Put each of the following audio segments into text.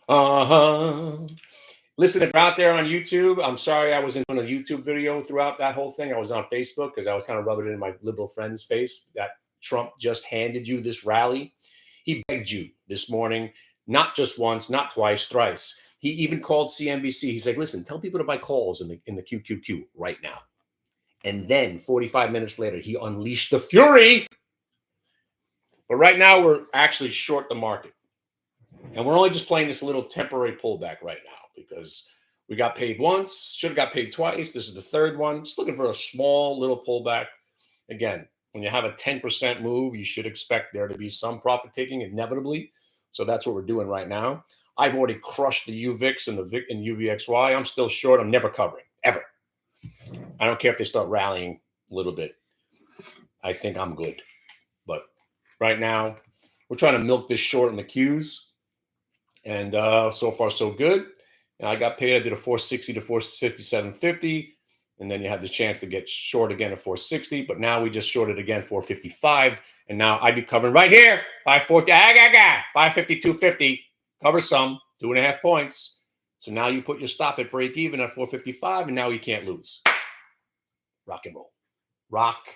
Uh-huh. Listen, if you're out there on YouTube, I'm sorry I wasn't doing a YouTube video throughout that whole thing. I was on Facebook because I was kind of rubbing it in my liberal friend's face that Trump just handed you this rally. He begged you this morning, not just once, not twice, thrice. He even called CNBC. He's like, listen, tell people to buy calls in the QQQ right now. And then 45 minutes later, he unleashed the fury. But right now, we're actually short the market. And we're only just playing this little temporary pullback right now because we got paid once, should have got paid twice. This is the third one. Just looking for a small little pullback. Again, when you have a 10% move, you should expect there to be some profit taking inevitably. So that's what we're doing right now. I've already crushed the UVIX and the VIX and UVXY. I'm still short. I'm never covering, ever. I don't care if they start rallying a little bit. I think I'm good. But right now, we're trying to milk this short in the Qs. And so far, so good. And I got paid. I did a 460 to 457.50. And then you had the chance to get short again at 460. But now we just shorted again 455. And now I'd be covering right here. 540. 552.50. Cover some. 2.5 points. So now you put your stop at break even at 455. And now you can't lose. Rock and roll. Rock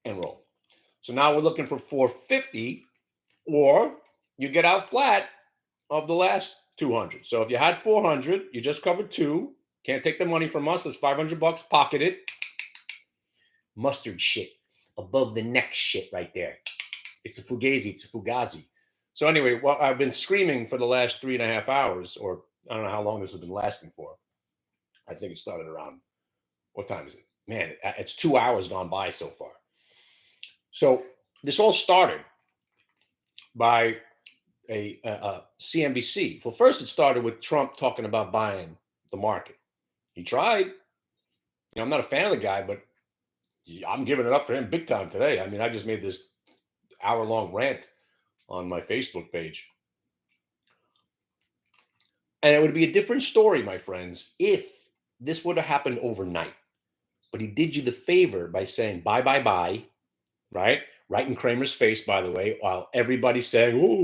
and roll. So now we're looking for 450. Or you get out flat of the last 200. So if you had 400, you just covered 2. Can't take the money from us. It's $500. Pocket it. Mustard shit. Above the neck shit right there. It's a fugazi. It's a fugazi. So anyway, well, I've been screaming for the last 3.5 hours, or I don't know how long this has been lasting for. I think it started around, what time is it? Man, it's 2 hours gone by so far. So this all started by a CNBC. Well, first it started with Trump talking about buying the market. He tried. I'm not a fan of the guy, but I'm giving it up for him big time today. I mean, I just made this hour-long rant on my Facebook page. And it would be a different story, my friends, if this would have happened overnight. But he did you the favor by saying bye, bye, bye, right? Right in Kramer's face, by the way, while everybody's saying, oh,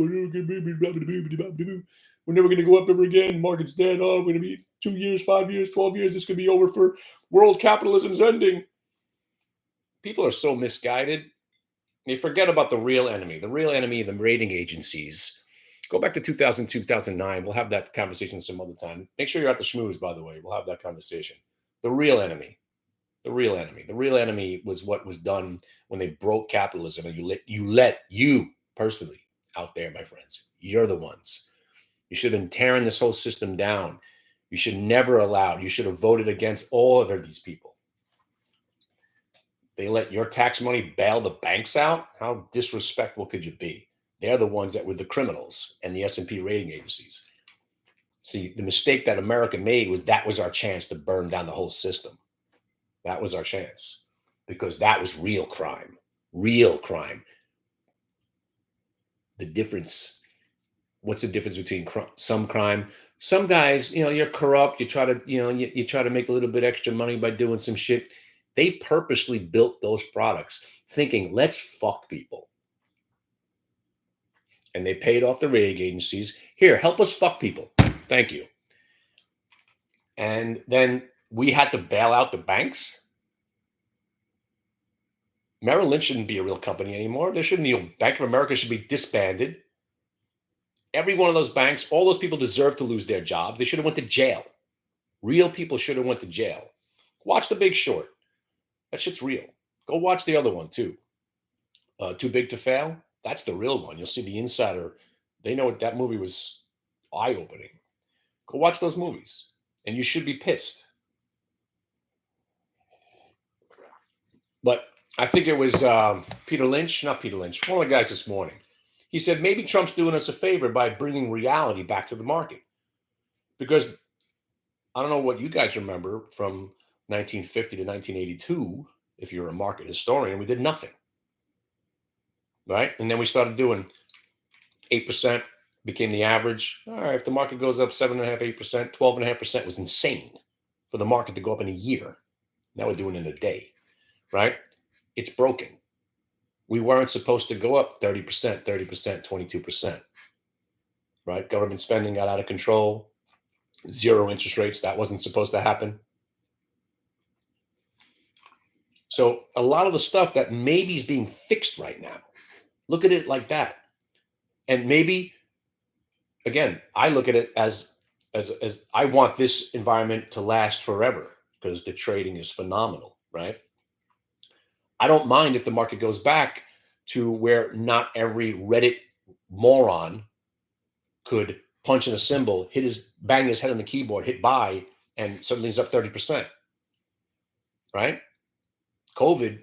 we're never going to go up ever again. Market's dead. Oh, we're going to be 2 years, 5 years, 12 years. This could be over for world capitalism's ending. People are so misguided. They forget about the real enemy. The real enemy, the rating agencies. Go back to 2000, 2009. We'll have that conversation some other time. Make sure you're at the schmooze, by the way. We'll have that conversation. The real enemy. The real enemy. The real enemy was what was done when they broke capitalism, and you personally out there, my friends. You're the ones. You should have been tearing this whole system down. You should never allow. You should have voted against all of these people. They let your tax money bail the banks out. How disrespectful could you be? They're the ones that were the criminals and the S&P rating agencies. See, the mistake that America made was that was our chance to burn down the whole system. That was our chance because that was real crime. Real crime. The difference. What's the difference between some crime? Some guys, you're corrupt. You try to, you try to make a little bit extra money by doing some shit. They purposely built those products thinking, let's fuck people. And they paid off the rating agencies. Here, help us fuck people. Thank you. And then we had to bail out the banks. Merrill Lynch shouldn't be a real company anymore. There shouldn't be. Bank of America should be disbanded. Every one of those banks, all those people deserve to lose their jobs. They should have went to jail. Real people should have went to jail. Watch The Big Short. That shit's real. Go watch the other one too. Too Big to Fail. That's the real one. You'll see the insider. They know that movie was eye-opening. Go watch those movies, and you should be pissed. But I think it was not Peter Lynch, one of the guys this morning. He said maybe Trump's doing us a favor by bringing reality back to the market. Because I don't know what you guys remember from 1950 to 1982, if you're a market historian, we did nothing. Right? And then we started doing 8%, became the average. All right, if the market goes up 7.5%, 8%, 12.5% was insane for the market to go up in a year. Now we're doing it in a day. Right? It's broken. We weren't supposed to go up 30%, 22%. right? Government spending got out of control, zero interest rates. That wasn't supposed to happen. So a lot of the stuff that maybe is being fixed right now, look at it like that. And maybe, again, I look at it as I want this environment to last forever because the trading is phenomenal, right? I don't mind if the market goes back to where not every Reddit moron could punch in a symbol, bang his head on the keyboard, hit buy, and suddenly it's up 30%, right? COVID,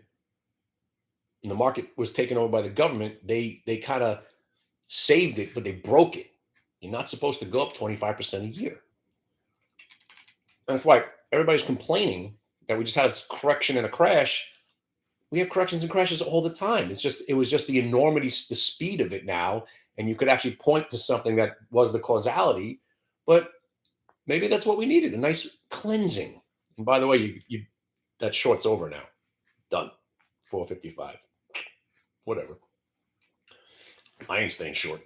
and the market was taken over by the government. They kind of saved it, but they broke it. You're not supposed to go up 25% a year. And that's why everybody's complaining that we just had a correction and a crash. We have corrections and crashes all the time. It was just the enormity, the speed of it now. And you could actually point to something that was the causality, but maybe that's what we needed, a nice cleansing. And by the way, that short's over now. Done. 455. Whatever. I ain't staying short.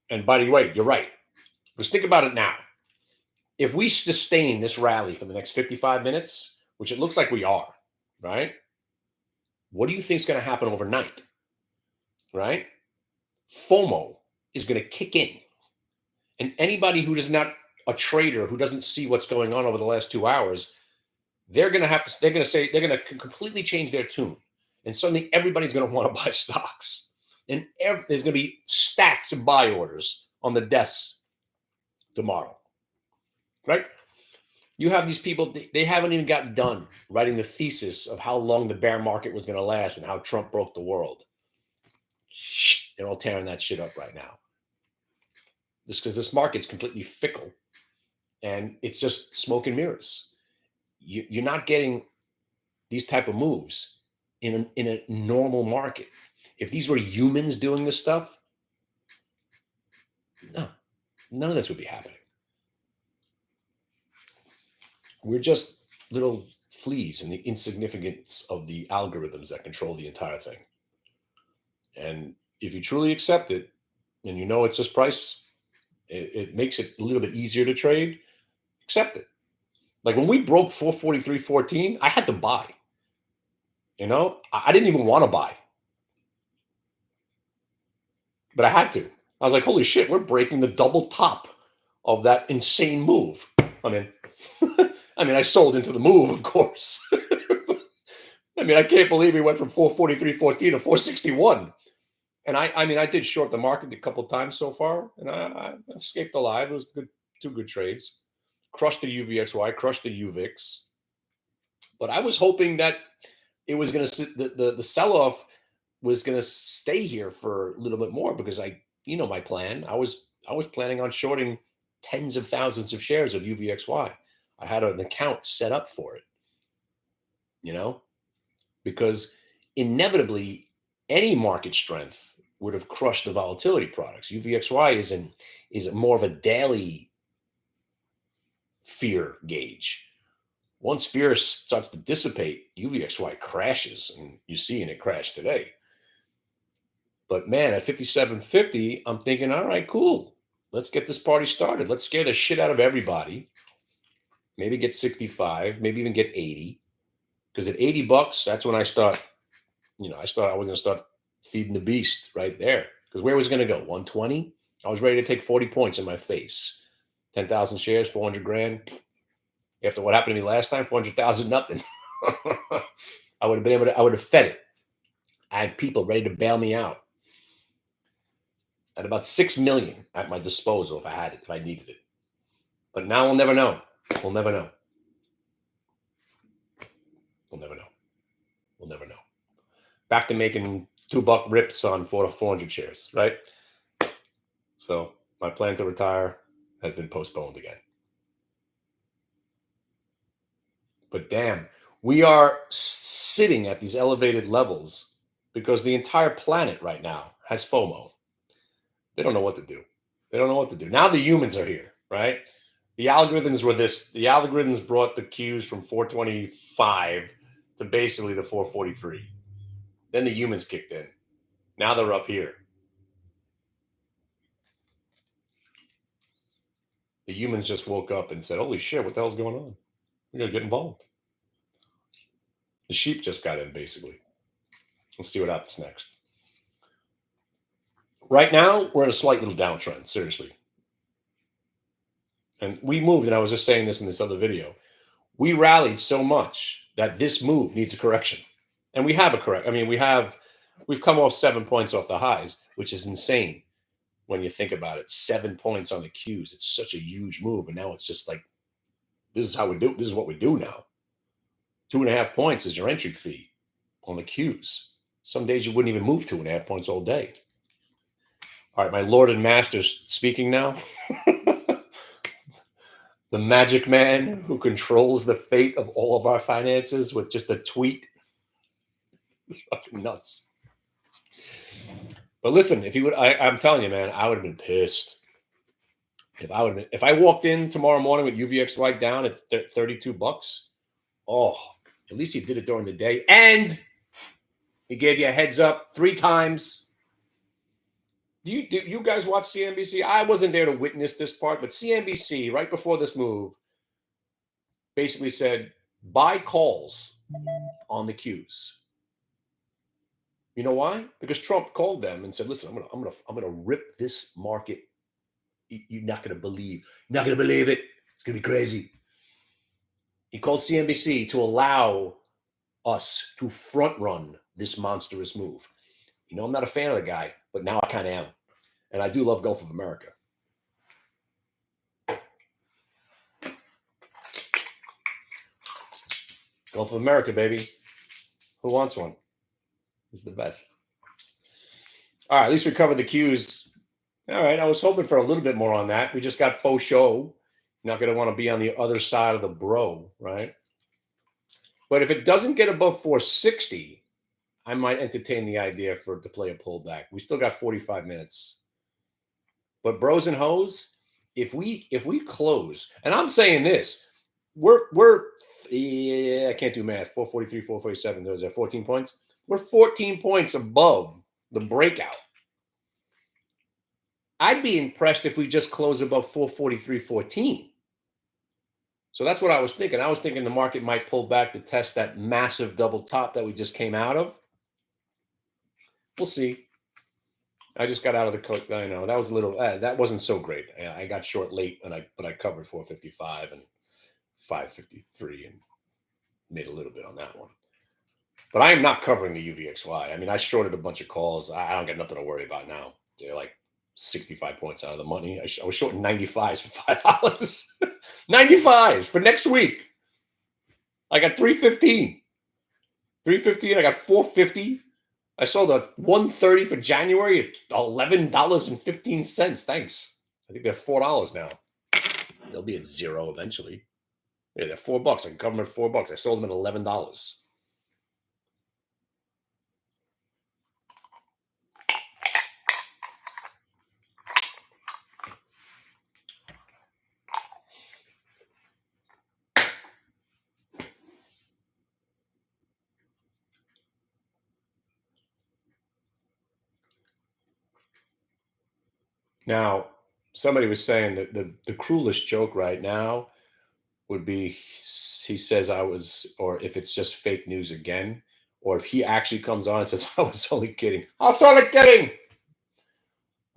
And by the way, you're right. Because think about it now. If we sustain this rally for the next 55 minutes, which it looks like we are, right? What do you think is going to happen overnight? Right? FOMO is going to kick in. And anybody who is not a trader, who doesn't see what's going on over the last 2 hours, they're going to completely change their tune. And suddenly everybody's going to want to buy stocks. And there's going to be stacks of buy orders on the desks tomorrow. Right? You have these people, they haven't even gotten done writing the thesis of how long the bear market was going to last and how Trump broke the world. They're all tearing that shit up right now. Just because this market's completely fickle and it's just smoke and mirrors. You're not getting these type of moves in a normal market. If these were humans doing this stuff, no, none of this would be happening. We're just little fleas in the insignificance of the algorithms that control the entire thing. And if you truly accept it, and you know it's just price, it makes it a little bit easier to trade. Accept it. Like when we broke 443.14, I had to buy. You know, I didn't even want to buy, but I had to. I was like, holy shit, we're breaking the double top of that insane move. I sold into the move, of course. I can't believe we went from 443.14 to 461. And I did short the market a couple of times so far, and I escaped alive. It was good, 2 good trades. Crushed the UVXY, crushed the UVIX. But I was hoping that it was going to the sell-off was going to stay here for a little bit more because my plan. I was planning on shorting tens of thousands of shares of UVXY. I had an account set up for it. Because inevitably any market strength would have crushed the volatility products. UVXY is more of a daily fear gauge. Once fear starts to dissipate, UVXY crashes, and you see, and it crashed today. But man, at 57.50, I'm thinking, all right, cool. Let's get this party started. Let's scare the shit out of everybody. Maybe get 65, maybe even get 80. Because at $80, that's when I start, I was going to start feeding the beast right there. Because where was it going to go? 120? I was ready to take 40 points in my face. 10,000 shares, 400 grand. After what happened to me last time, 400,000, nothing. I would have fed it. I had people ready to bail me out. I had about 6 million at my disposal if I needed it. But now we'll never know. We'll never know. We'll never know. We'll never know. Back to making $2 rips on 400 shares, right? So my plan to retire has been postponed again. But damn, we are sitting at these elevated levels because the entire planet right now has FOMO. They don't know what to do. Now the humans are here, right? The algorithms brought the cues from 425 to basically the 443. Then the humans kicked in. Now they're up here. The humans just woke up and said, holy shit, what the hell's going on? We're going to get involved. The sheep just got in, basically. Let's see what happens next. Right now, we're in a slight little downtrend, seriously. And we moved, and I was just saying this in this other video. We rallied so much that this move needs a correction. And we have a correct. I mean, we've come off 7 points off the highs, which is insane when you think about it. 7 points on the Qs. It's such a huge move. And now it's just like, this is how we do. This is what we do now. 2.5 points is your entry fee on the Qs. Some days you wouldn't even move 2.5 points all day. All right, my Lord and Master's speaking now. The magic man who controls the fate of all of our finances with just a tweet. It's fucking nuts. But listen, if he would, I'm telling you, man, I would have been pissed. If I walked in tomorrow morning with UVXY down at $32, oh, at least he did it during the day. And he gave you a heads up 3 times. Do you guys watch CNBC? I wasn't there to witness this part, but CNBC, right before this move, basically said, buy calls on the Qs. You know why? Because Trump called them and said, listen, I'm gonna rip this market. You're not gonna believe it. It's gonna be crazy. He called CNBC to allow us to front run this monstrous move. You know, I'm not a fan of the guy, but now I kind of am. And I do love Gulf of America. Gulf of America, baby. Who wants one? It's the best. All right, at least we covered the Qs. All right, I was hoping for a little bit more on that. We just got faux show. Not going to want to be on the other side of the bro, right? But if it doesn't get above 460, I might entertain the idea to play a pullback. We still got 45 minutes. But bros and hoes, if we close, and I'm saying this, I can't do math. 443, 447. There's 14 points. We're 14 points above the breakout. I'd be impressed if we just close above 443.14. So that's what I was thinking. I was thinking the market might pull back to test that massive double top that we just came out of. We'll see. I just got out of the coat. I know that was a little. That wasn't so great. I got short late, but I covered 455 and 553 and made a little bit on that one. But I am not covering the UVXY. I mean, I shorted a bunch of calls. I don't got nothing to worry about now. They're like 65 points out of the money. I was shorting 95s for $5. 95s for next week. I got 315. 315. I got 450. I sold a 130 for January at $11.15. Thanks. I think they're $4 now. They'll be at $0 eventually. Yeah, they're $4. I can cover them at $4. I sold them at $11. Now, somebody was saying that the cruelest joke right now would be, he says or if it's just fake news again, or if he actually comes on and says, I was only kidding. I was only kidding.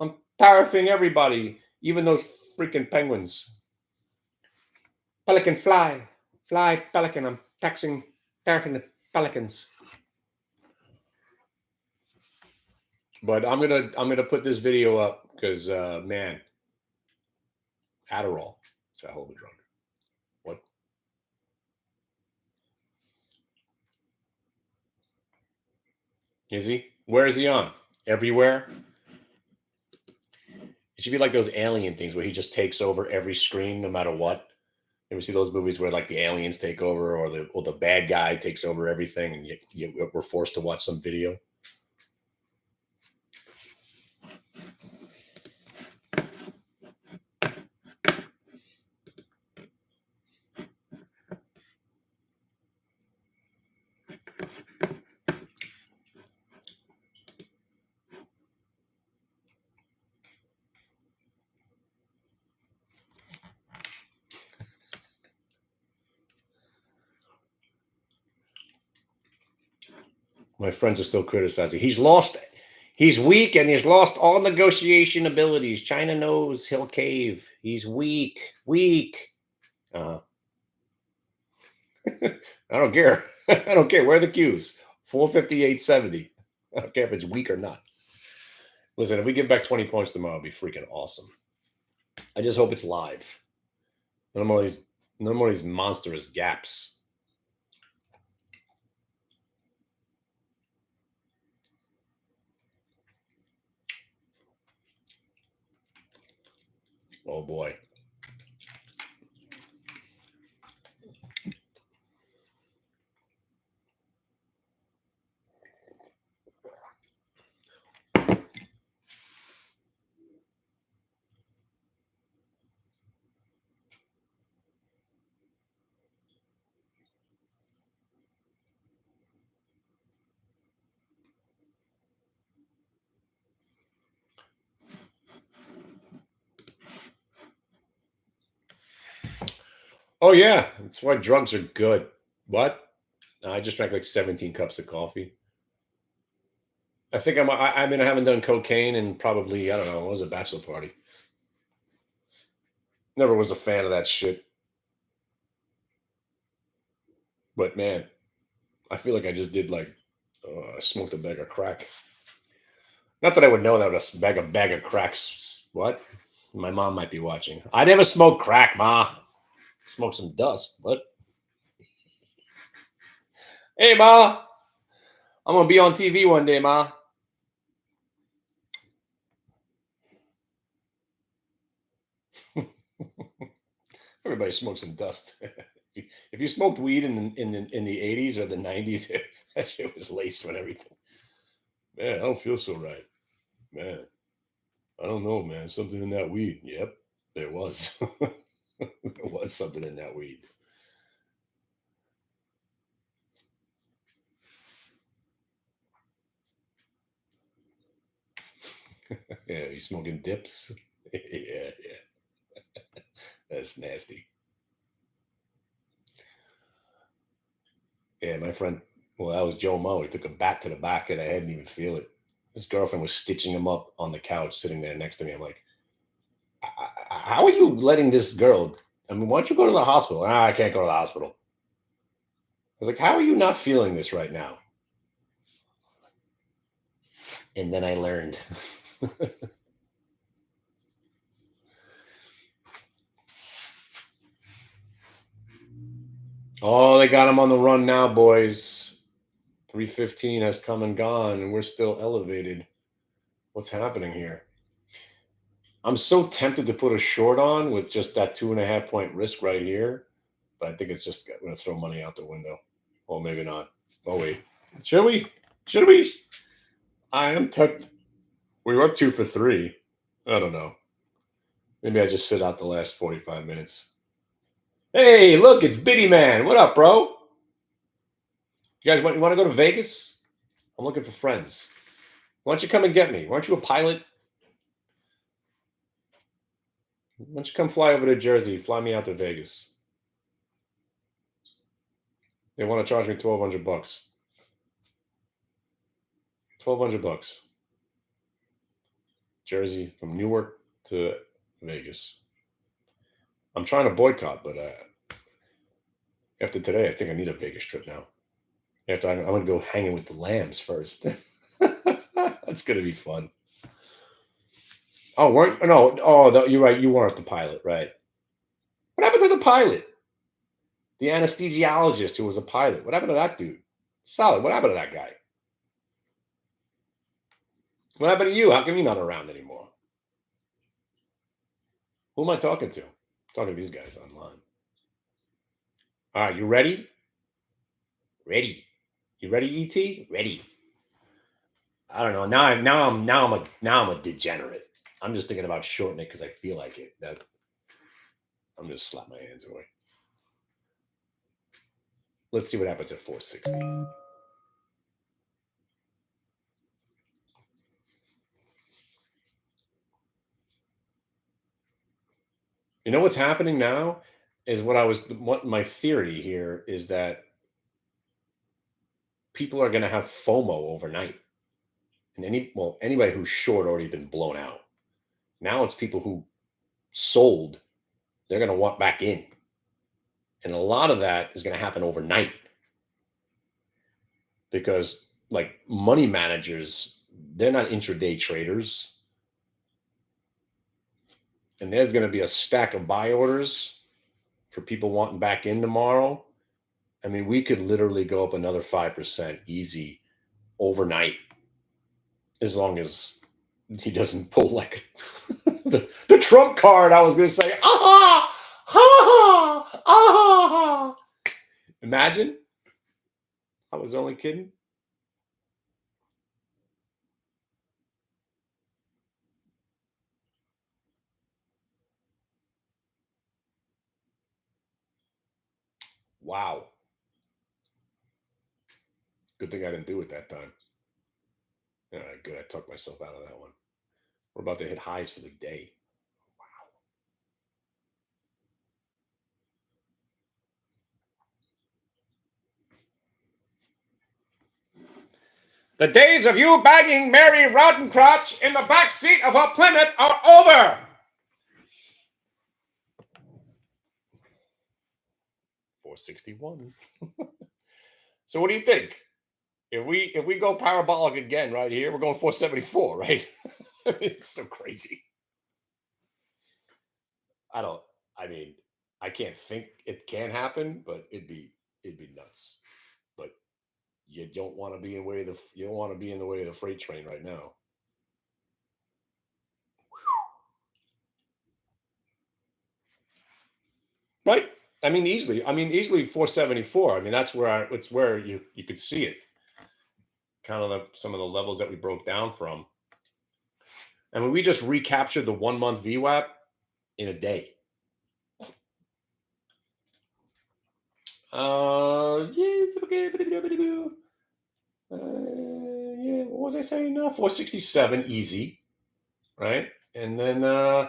I'm tariffing everybody, even those freaking penguins. Pelican fly, pelican. I'm tariffing the pelicans. But I'm gonna put this video up because man, Adderall, it's a hell of a drug. What? Is he? Where is he on? Everywhere? It should be like those alien things where he just takes over every screen no matter what. You ever see those movies where like the aliens take over or the bad guy takes over everything and we're forced to watch some video? My friends are still criticizing. He's lost. He's weak and he's lost all negotiation abilities. China knows he'll cave. He's weak. Weak. Uh, I don't care. I don't care. Where are the cues? 458.70. I don't care if it's weak or not. Listen, if we get back 20 points tomorrow, it'll be freaking awesome. I just hope it's live. No more of these monstrous gaps. Oh boy. Oh yeah, that's why drugs are good. What? I just drank like 17 cups of coffee. I think I mean, I haven't done cocaine in probably, I don't know, it was a bachelor party. Never was a fan of that shit. But man, I feel like I just did like, I smoked a bag of crack. Not that I would know that a bag of cracks. What? My mom might be watching. I never smoked crack, Ma. Smoke some dust. What? Hey, Ma. I'm gonna be on TV one day, Ma. Everybody smokes some dust. If you smoked weed in the 80s or the 90s, that shit was laced with everything. Man, I don't feel so right. Man, I don't know, man. Something in that weed. Yep, there was. There was something in that weed. Yeah, you smoking dips? Yeah, yeah. That's nasty. Yeah, my friend, well, that was Joe Mo. He took a bat to the back of the head, didn't even feel it. His girlfriend was stitching him up on the couch, sitting there next to me. I'm like, how are you letting this girl? I mean, why don't you go to the hospital? I can't go to the hospital. I was like, how are you not feeling this right now? And then I learned. Oh, they got him on the run now, boys. 315 has come and gone, and we're still elevated. What's happening here? I'm so tempted to put a short on with just that 2.5 point risk right here, but I think it's just going to throw money out the window. Well, maybe not. Oh, wait. Should we? Should we? I am tempted. We were 2 for 3. I don't know. Maybe I just sit out the last 45 minutes. Hey, look, it's Biddy Man. What up, bro? You guys want to go to Vegas? I'm looking for friends. Why don't you come and get me? Why aren't you a pilot? Why don't you come fly over to Jersey? Fly me out to Vegas. They want to charge me $1,200. $1,200. Jersey from Newark to Vegas. I'm trying to boycott, but after today, I think I need a Vegas trip now. After I'm going to go hanging with the lambs first. That's going to be fun. Oh, weren't no? Oh, you're right. You weren't the pilot, right? What happened to the pilot? The anesthesiologist who was a pilot. What happened to that dude? Solid. What happened to that guy? What happened to you? How come you're not around anymore? Who am I talking to? I'm talking to these guys online. All right, you ready? Ready. You ready, ET? Ready. I don't know. Now I'm a degenerate. I'm just thinking about shortening it because I feel like it. I'm just slap my hands away. Let's see what happens at 460. You know what's happening now is what my theory here is that people are going to have FOMO overnight. And anybody who's short already been blown out. Now it's people who sold, they're going to want back in. And a lot of that is going to happen overnight because like money managers, they're not intraday traders. And there's going to be a stack of buy orders for people wanting back in tomorrow. I mean, we could literally go up another 5% easy overnight as long as he doesn't pull like the Trump card. I was going to say, aha, ha, aha. Imagine. I was only kidding. Wow. Good thing I didn't do it that time. All right, good. I talked myself out of that one. We're about to hit highs for the day. Wow. The days of you bagging Mary Routencrotch in the back seat of her Plymouth are over. $461. So what do you think? If we go parabolic again right here, we're going 474, right? It's so crazy. I mean, I can't think it can happen, but it'd be nuts. But you don't want to be in the way of the freight train right now. Right? I mean, easily 474. I mean, that's where it's where you could see it. Kind of some of the levels that we broke down from. I mean, we just recaptured the 1 month VWAP in a day. What was I saying now? 467 easy, right? And then I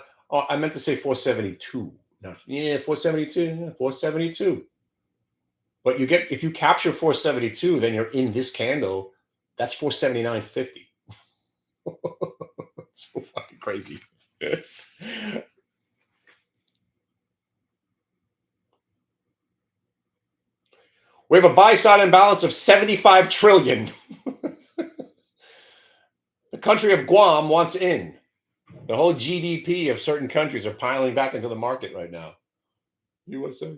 meant to say 472. No, 472, 472. But if you capture 472, then you're in this candle. That's 479.50. So fucking crazy. We have a buy side imbalance of 75 trillion. The country of Guam wants in. The whole GDP of certain countries are piling back into the market right now. USA.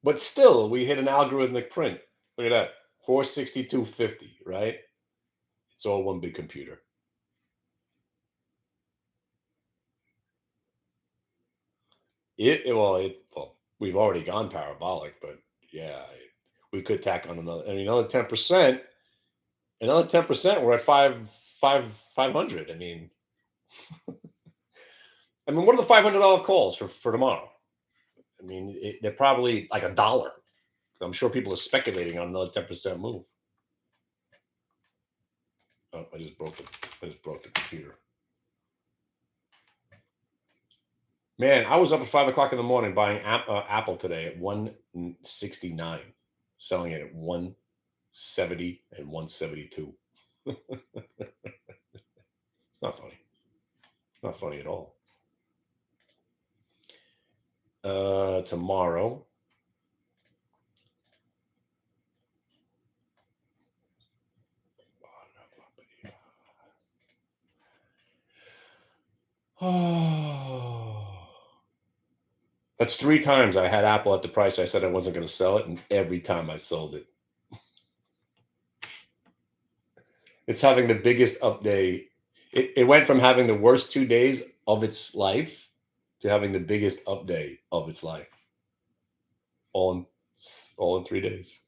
But still, we hit an algorithmic print. Look at that. 462.50, right? It's all one big computer. We've already gone parabolic, but yeah, we could tack on another 10%. Another 10%, we're at 500. I mean, what are the $500 calls for tomorrow? I mean, they're probably like $1. I'm sure people are speculating on another 10% move. Oh, I just broke the computer. Man, I was up at 5 o'clock in the morning buying Apple today at 169, selling it at 170 and 172. It's not funny. It's not funny at all. Tomorrow. That's 3 times I had Apple at the price I said I wasn't going to sell it, and every time I sold it. It's having the biggest up day. It went from having the worst 2 days of its life to having the biggest up day of its life. All in 3 days.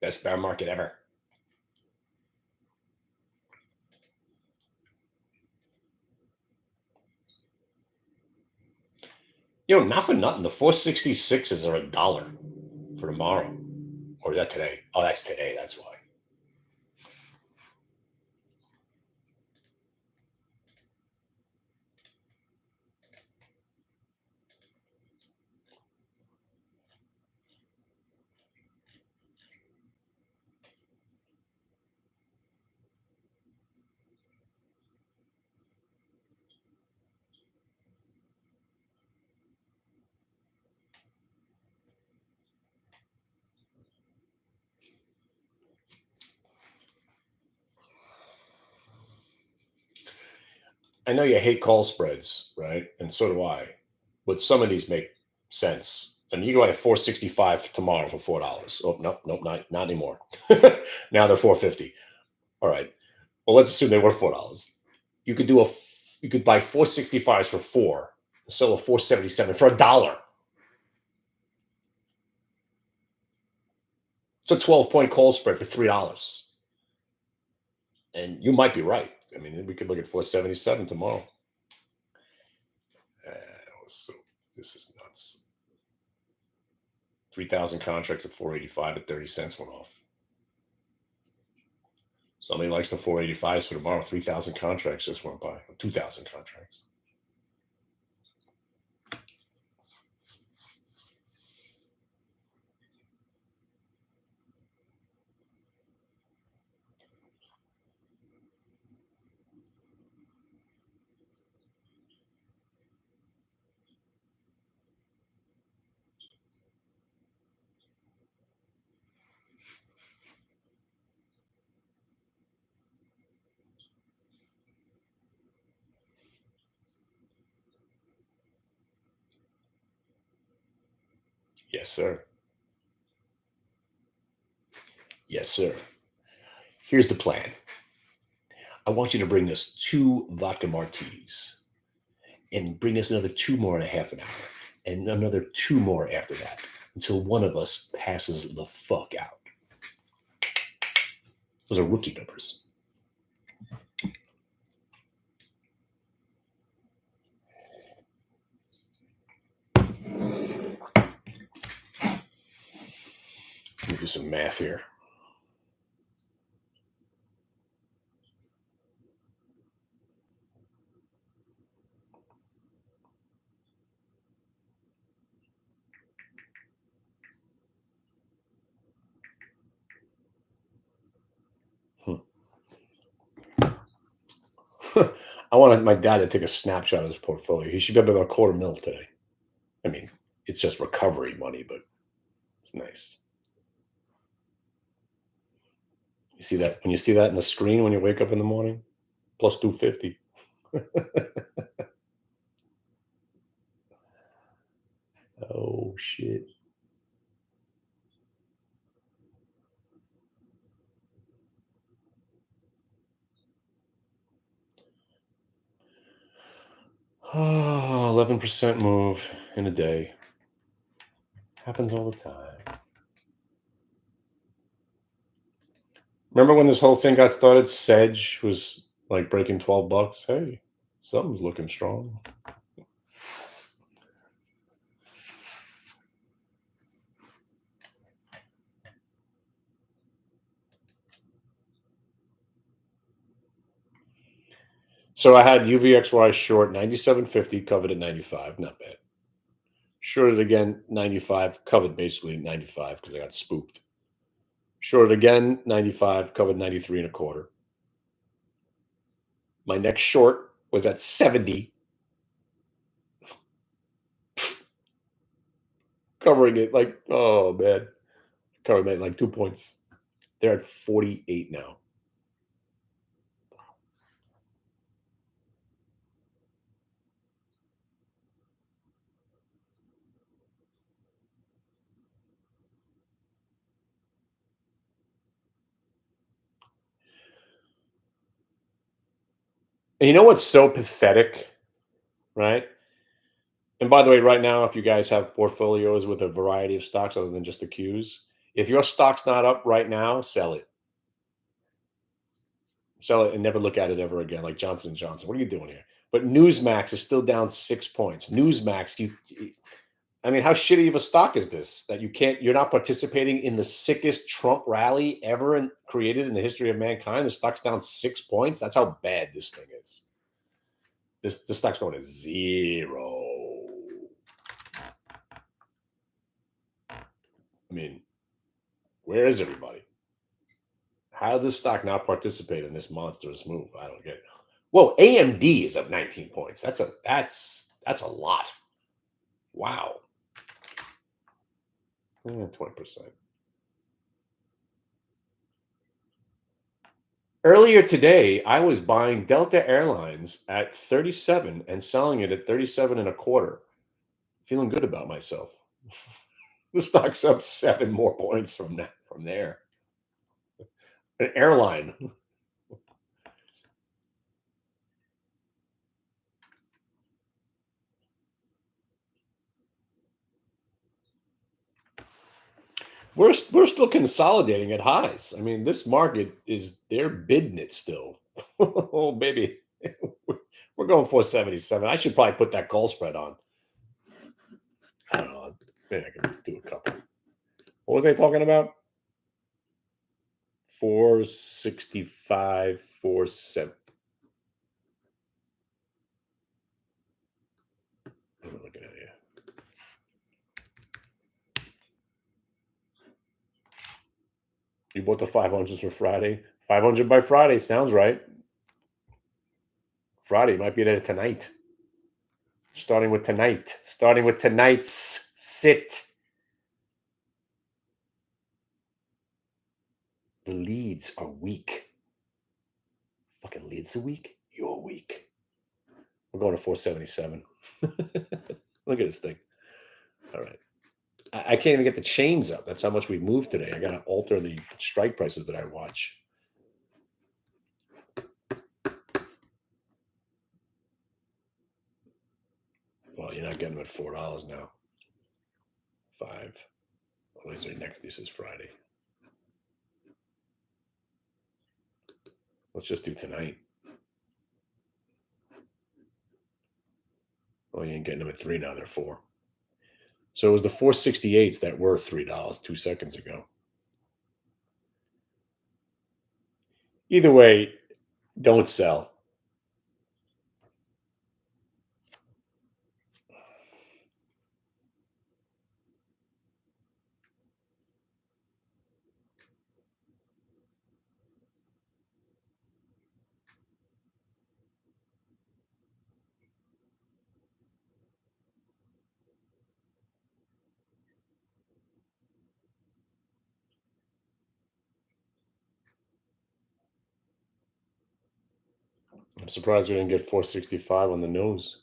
Best bear market ever. Not for nothing. The 466s are $1 for tomorrow. Or is that today? Oh, that's today. That's why. I know you hate call spreads, right? And so do I. But some of these make sense. And you go at 465 tomorrow for $4. Oh, nope, not anymore. Now they're 450. All right. Well, let's assume they were $4. You could you could buy 465s for $4 and sell a 477 for $1. It's a 12-point call spread for $3. And you might be right. I mean, we could look at 477 tomorrow. So this is nuts. 3,000 contracts at 485 at 30 cents went off. Somebody likes the 485s for tomorrow. 3,000 contracts just went by. 2,000 contracts. Yes, sir. Yes, sir. Here's the plan. I want you to bring us 2 vodka martinis and bring us another 2 more in a half an hour and another 2 more after that until one of us passes the fuck out. Those are rookie numbers. Let me do some math here. I wanted my dad to take a snapshot of his portfolio. He should be up about $250,000 today. I mean, it's just recovery money, but it's nice. You see that when you see that in the screen when you wake up in the morning? Plus 250. Oh shit. Oh, 11% move in a day. Happens all the time. Remember when this whole thing got started? Sedge was like breaking $12. Hey, something's looking strong. So I had UVXY short 97.50, covered at 95. Not bad. Shorted again 95, covered basically 95 because I got spooked. Shorted again 95, covered 93 and a quarter. My next short was at 70, covering it like, oh man, covering it like 2 points. They're at 48 now. And you know what's so pathetic, right? And by the way, right now, if you guys have portfolios with a variety of stocks other than just the Qs, if your stock's not up right now, sell it. Sell it and never look at it ever again, like Johnson & Johnson. What are you doing here? But Newsmax is still down 6 points. Newsmax, I mean, how shitty of a stock is this that you're not participating in the sickest Trump rally ever created in the history of mankind? The stock's down 6 points. That's how bad this thing is. This stock's going to zero. I mean, where is everybody? How did this stock not participate in this monstrous move? I don't get it. Whoa, AMD is up 19 points. That's a lot. Wow. 20%. Earlier today, I was buying Delta Airlines at 37 and selling it at 37 and a quarter. Feeling good about myself. The stock's up 7 more points from there. An airline. We're still consolidating at highs. I mean, this market they're bidding it still. Oh baby, we're going 477. I should probably put that call spread on. I don't know. Maybe I can do a couple. What was I talking about? 465, 47. I'm looking at it. You bought the 500s for Friday. 500 by Friday sounds right. Friday might be there tonight. Starting with tonight. Starting with tonight's sit. The leads are weak. Fucking leads are weak. You're weak. We're going to 477. Look at this thing. All right. I can't even get the chains up. That's how much we've moved today. I got to alter the strike prices that I watch. Well, you're not getting them at $4 now. 5. Well, these are next. This is Friday. Let's just do tonight. Oh, you ain't getting them at 3 now. They're 4. So it was the 468s that were $3 2 seconds ago. Either way, don't sell. I'm surprised we didn't get 465 on the nose.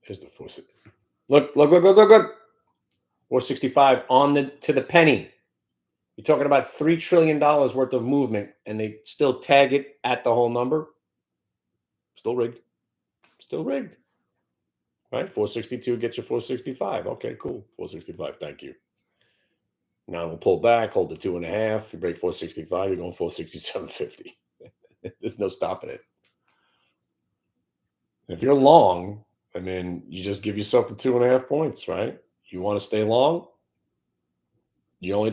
Here's the 460. Look. 465 on to the penny. You're talking about $3 trillion worth of movement, and they still tag it at the whole number. Still rigged. Still rigged. Right? 462 gets you 465. Okay, cool. 465. Thank you. Now we'll pull back, hold the 2.5. You break 465, you're going 467.50. There's no stopping it. If you're long, I mean, you just give yourself the 2.5 points, right? You want to stay long? The only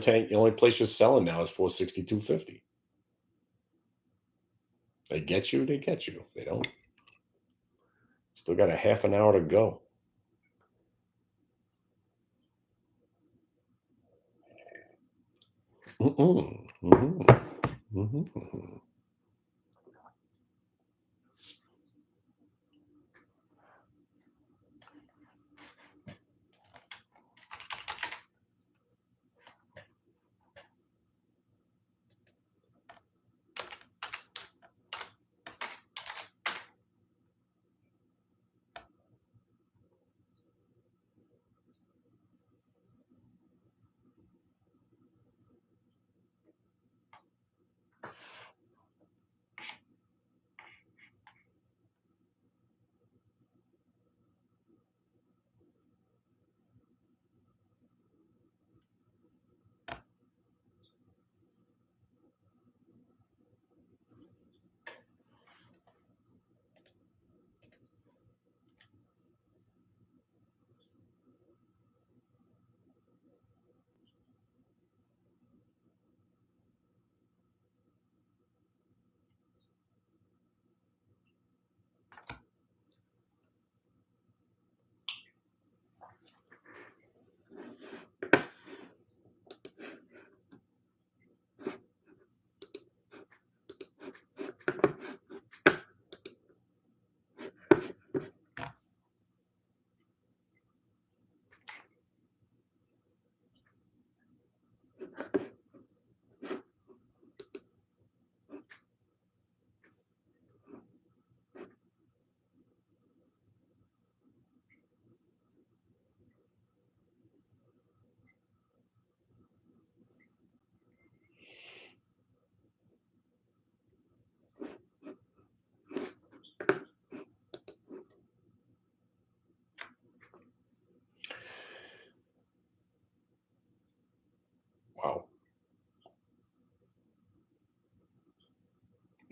place you're selling now is 462.50. They get you, they get you. They don't. Still got a half an hour to go.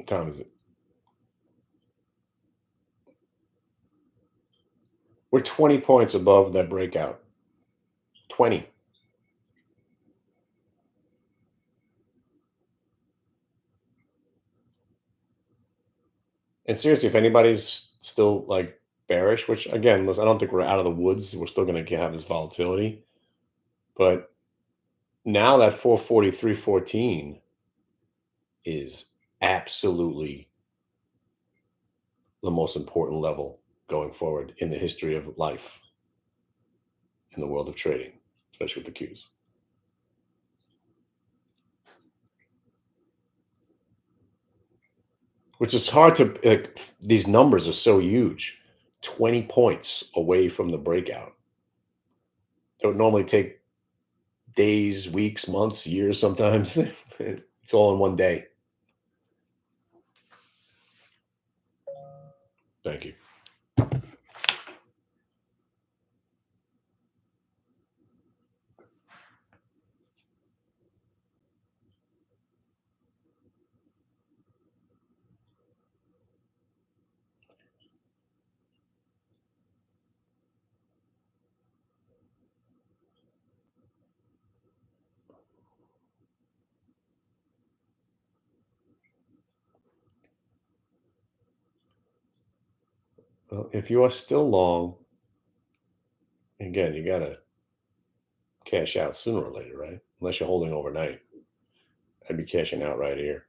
time is it? We're 20 points above that breakout. 20. And seriously, if anybody's still like bearish, which again, listen, I don't think we're out of the woods. We're still going to have this volatility. But now that 443.14 is absolutely the most important level going forward in the history of life in the world of trading, especially with the Qs. Which is hard to, these numbers are so huge. 20 points away from the breakout. It would normally take days, weeks, months, years sometimes. It's all in one day. Thank you. Well, if you are still long, again, you got to cash out sooner or later, right? Unless you're holding overnight. I'd be cashing out right here.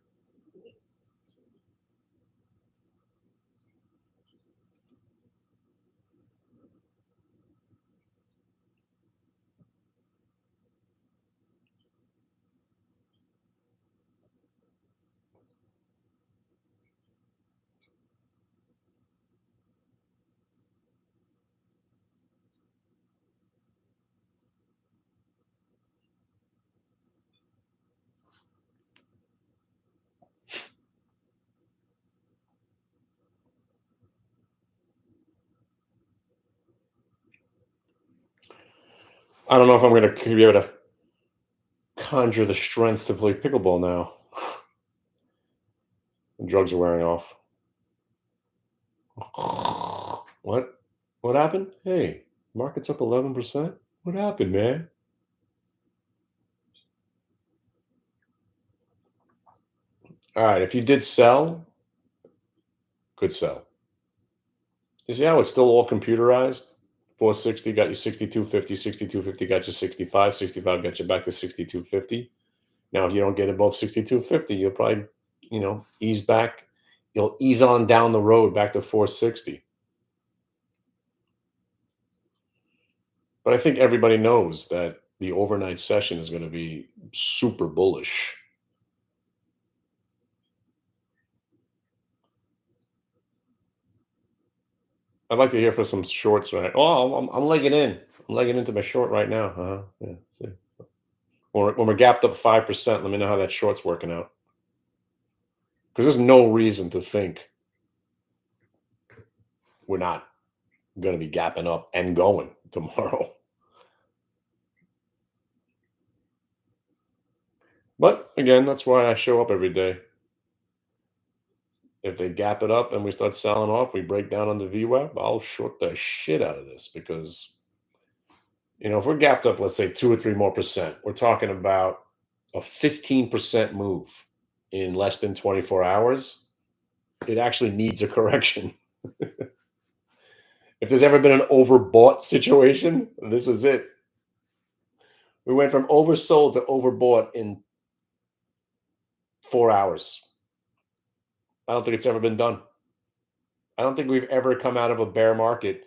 I don't know if I'm going to be able to conjure the strength to play pickleball now. The drugs are wearing off. What? What happened? Hey, market's up 11%. What happened, man? All right, if you did sell, good sell. You see how it's still all computerized? 460 got you 62.50, 62.50 got you 65, 65 got you back to 62.50. Now, if you don't get above 62.50, you'll probably, ease back. You'll ease on down the road back to 460. But I think everybody knows that the overnight session is going to be super bullish. I'd like to hear for some shorts, right? Oh, I'm legging in. I'm legging into my short right now. Yeah. See. When we're gapped up 5%, let me know how that short's working out. Because there's no reason to think we're not going to be gapping up and going tomorrow. But again, that's why I show up every day. If they gap it up and we start selling off, we break down on the VWAP, I'll short the shit out of this because, if we're gapped up, let's say 2 or 3 more percent, we're talking about a 15% move in less than 24 hours. It actually needs a correction. If there's ever been an overbought situation, this is it. We went from oversold to overbought in 4 hours. I don't think it's ever been done. I don't think we've ever come out of a bear market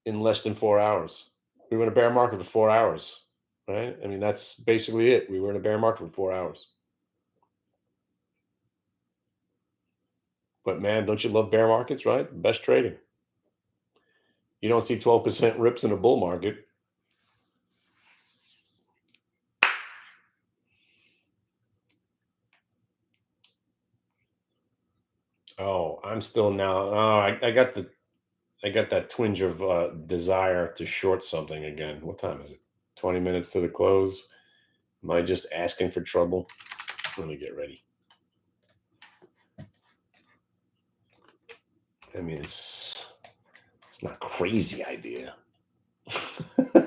in less than 4 hours. We were in a bear market for 4 hours, right? I mean, that's basically it. We were in a bear market for 4 hours. But man, don't you love bear markets, right? Best trading. You don't see 12% rips in a bull market. Oh, I'm still now. Oh, I got that twinge of desire to short something again. What time is it? 20 minutes to the close. Am I just asking for trouble? Let me get ready. I mean, it's not a crazy idea.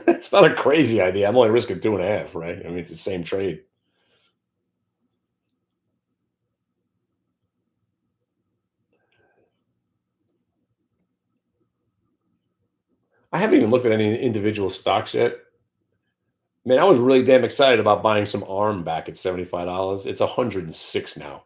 It's not a crazy idea. I'm only risking 2.5, right? I mean, it's the same trade. I haven't even looked at any individual stocks yet. Man, I was really damn excited about buying some ARM back at $75. It's 106 now.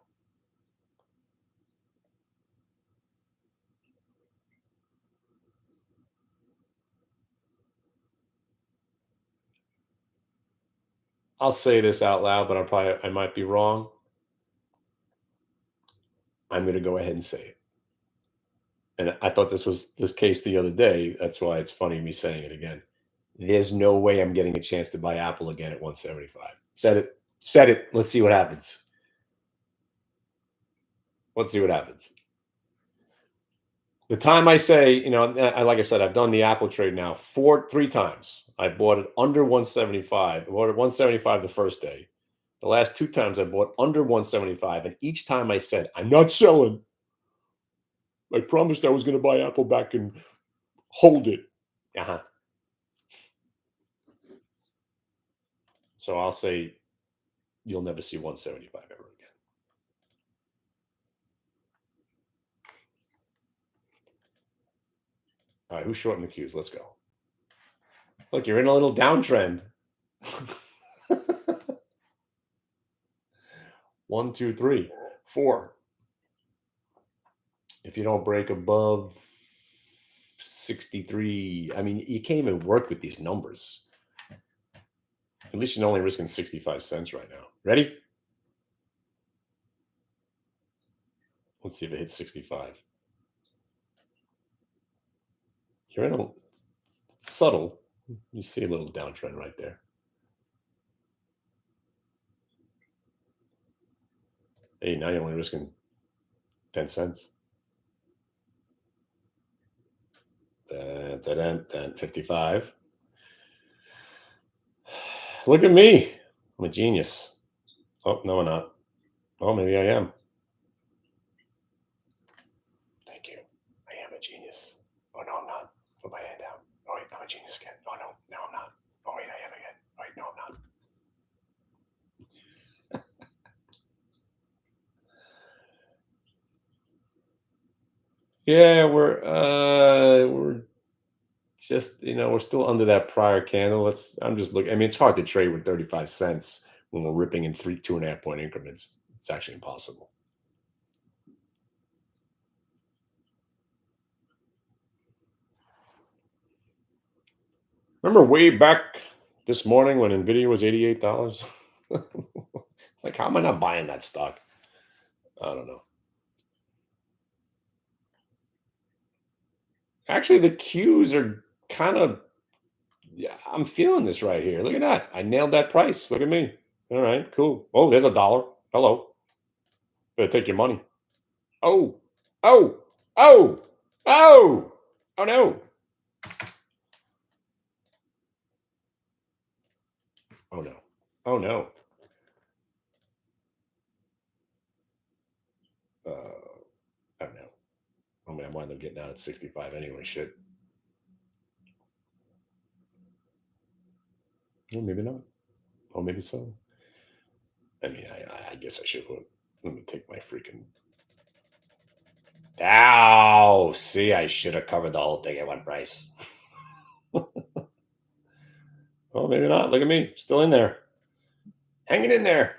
I'll say this out loud, but I might be wrong. I'm going to go ahead and say it. And I thought this was this case the other day. That's why it's funny me saying it again. There's no way I'm getting a chance to buy Apple again at 175. Said it. Said it. Let's see what happens. Let's see what happens. The time I say, like I said, I've done the Apple trade now 3 times. I bought it under 175. I bought it 175 the first day. The last 2 times I bought under 175, and each time I said, I'm not selling. I promised I was going to buy Apple back and hold it. Uh-huh. So I'll say you'll never see 175 ever again. All right, who's shorting the cues? Let's go. Look, you're in a little downtrend. 1, 2, 3, 4. If you don't break above 63, I mean, you can't even work with these numbers. At least you're only risking 65 cents right now. Ready? Let's see if it hits 65. You're in a subtle. You see a little downtrend right there. Hey, now you're only risking 10 cents. Then 55. Look at me. I'm a genius. Oh, no, I'm not. Oh, maybe I am. Thank you. I am a genius. Oh, no, I'm not. Put my hand down. Oh, wait, I'm a genius again. Oh, no, I'm not. Oh, wait, I am again. Oh, wait, no, I'm not. Yeah, we're just, we're still under that prior candle. I'm just looking. I mean, it's hard to trade with 35 cents when we're ripping in 2.5 point increments. It's actually impossible. Remember way back this morning when Nvidia was $88? Like, how am I not buying that stock? I don't know. Actually, the cues are kind of, yeah, I'm feeling this right here. Look at that. I nailed that price. Look at me. All right, cool. Oh, there's $1. Hello. Better take your money. Oh, oh, oh, oh, oh no. Oh no. Oh no. I don't know. I mean, I wind up getting out at 65 anyway. Shit. Well, maybe not. Oh, maybe so. I mean, I guess I should. Let me take my freaking. Ow! See, I should have covered the whole thing at one price. Well, maybe not. Look at me, still in there, hanging in there.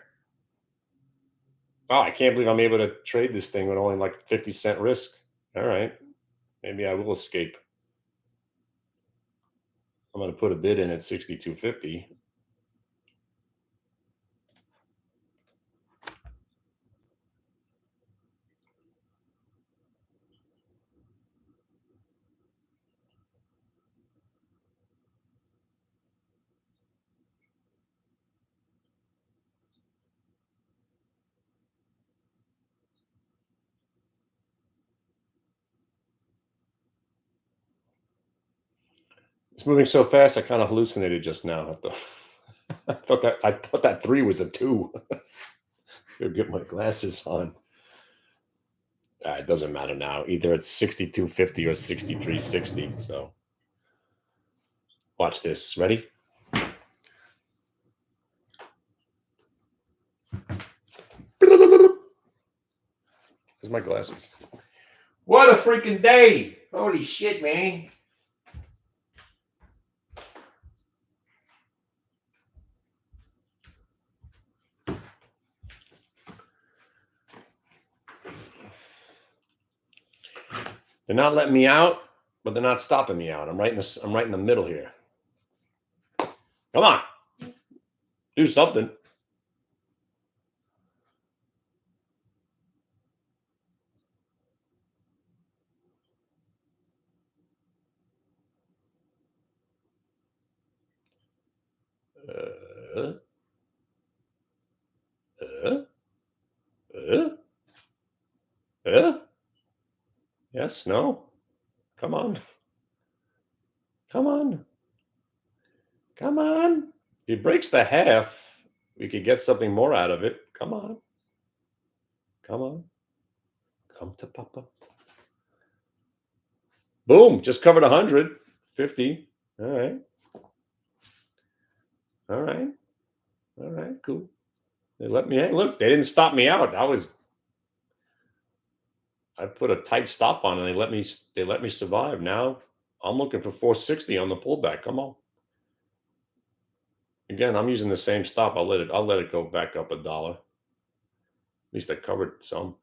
Oh, I can't believe I'm able to trade this thing with only like 50-cent risk. All right, maybe I will escape. I'm going to put a bid in at 62.50. It's moving so fast. I kind of hallucinated just now. I thought that 3 was a 2. Gotta get my glasses on. It doesn't matter now. Either it's 62.50 or 63.60. So watch this. Ready? Where's my glasses? What a freaking day. Holy shit, man. They're not letting me out, but they're not stopping me out. I'm right in the middle here. Come on. Do something. Uh, uh, uh, uh. Yes, no. Come on. Come on. Come on. If he breaks the half, we could get something more out of it. Come on. Come on. Come to Papa. Boom. Just covered 150. All right. All right. All right. Cool. They let me hang. Look, they didn't stop me out. I put a tight stop on and they let me survive. Now I'm looking for 460 on the pullback. Come on. Again, I'm using the same stop. I'll let it go back up $1. At least I covered some.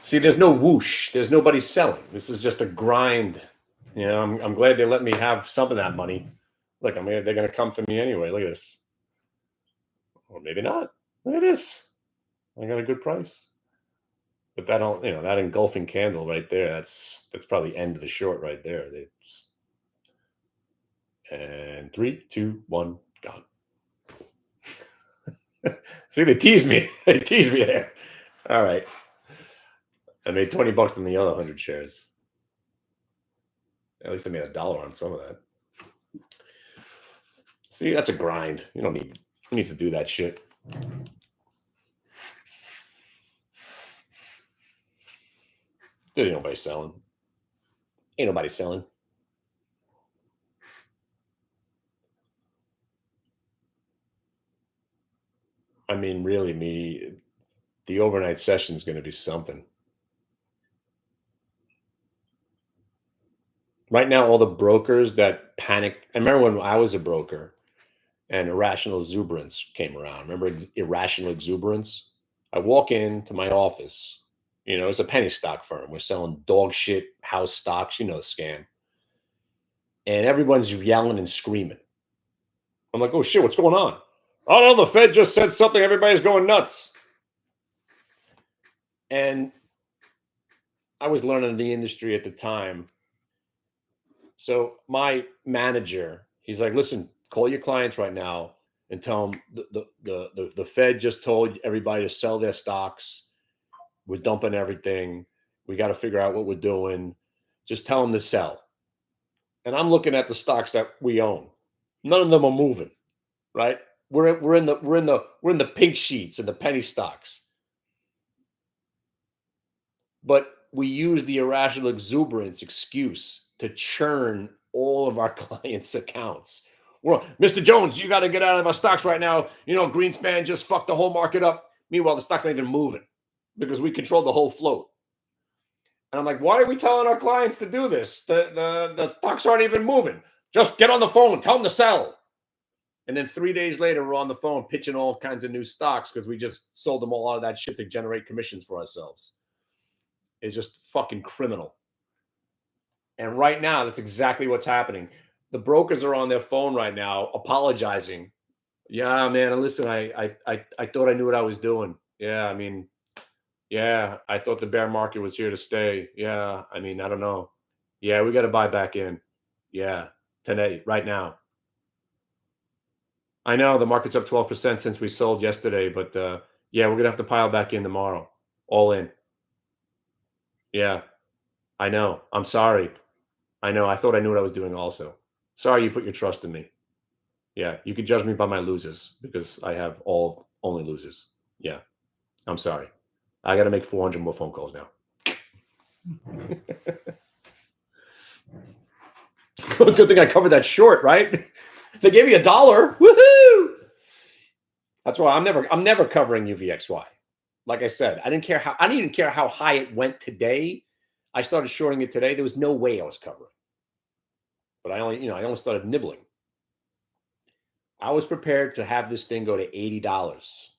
See, there's no whoosh. There's nobody selling. This is just a grind. You know, I'm glad they let me have some of that money. Look, I mean, they're going to come for me anyway. Look at this. Or maybe not. Look at this. I got a good price. But that don't, that engulfing candle right there, that's probably end of the short right there. And 3, 2, 1, gone. See, they teased me. They teased me there. All right. I made $20 on the other 100 shares. At least I made $1 on some of that. See, that's a grind. You don't need. Who needs to do that shit? There ain't nobody selling. Ain't nobody selling. I mean, really, the overnight session is going to be something. Right now, all the brokers that panicked. I remember when I was a broker and irrational exuberance came around. Remember irrational exuberance? I walk into my office. It's a penny stock firm. We're selling dog shit house stocks. The scam. And everyone's yelling and screaming. I'm like, oh shit, what's going on? Oh no, the Fed just said something. Everybody's going nuts. And I was learning the industry at the time. So my manager, he's like, listen, call your clients right now and tell them the Fed just told everybody to sell their stocks. We're dumping everything. We got to figure out what we're doing. Just tell them to sell. And I'm looking at the stocks that we own. None of them are moving, right? We're in the pink sheets and the penny stocks. But we use the irrational exuberance excuse to churn all of our clients' accounts. Well, Mr. Jones, you got to get out of our stocks right now. Greenspan just fucked the whole market up. Meanwhile, the stock's not even moving because we control the whole float. And I'm like, why are we telling our clients to do this? The stocks aren't even moving. Just get on the phone, tell them to sell. And then 3 days later, we're on the phone pitching all kinds of new stocks because we just sold them all out of that shit to generate commissions for ourselves. It's just fucking criminal. And right now, that's exactly what's happening. The brokers are on their phone right now apologizing. Yeah, man, listen, I thought I knew what I was doing. Yeah, I mean, yeah, I thought the bear market was here to stay. Yeah, I mean, I don't know. Yeah, we got to buy back in. Yeah, today, right now. I know the market's up 12% since we sold yesterday, but yeah, we're going to have to pile back in tomorrow. All in. Yeah, I know. I'm sorry. I know. I thought I knew what I was doing also. Sorry you put your trust in me. Yeah, you could judge me by my losers because I have only losers. Yeah, I'm sorry. I got to make 400 more phone calls now. Good thing I covered that short, right? They gave me $1. Woohoo! That's why I'm never covering UVXY. Like I said, I didn't even care how high it went today. I started shorting it today. There was no way I was covering. But I only started nibbling. I was prepared to have this thing go to $80.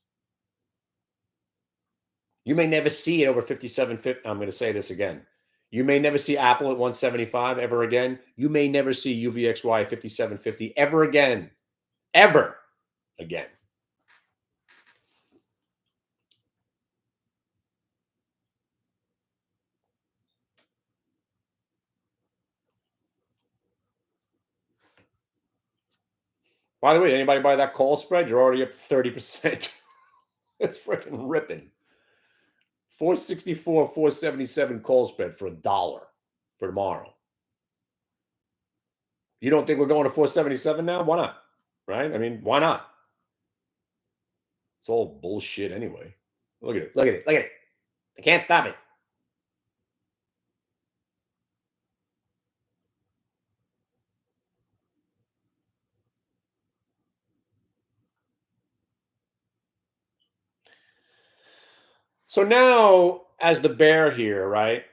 You may never see it over 57.50. I'm going to say this again. You may never see Apple at 175 ever again. You may never see UVXY at 57.50 ever again. Ever again. By the way, anybody buy that call spread? You're already up 30%. It's freaking ripping. 464, 477 call spread for $1 for tomorrow. You don't think we're going to 477 now? Why not? Right? I mean, why not? It's all bullshit anyway. Look at it. Look at it. Look at it. I can't stop it. So now, as the bear here, right?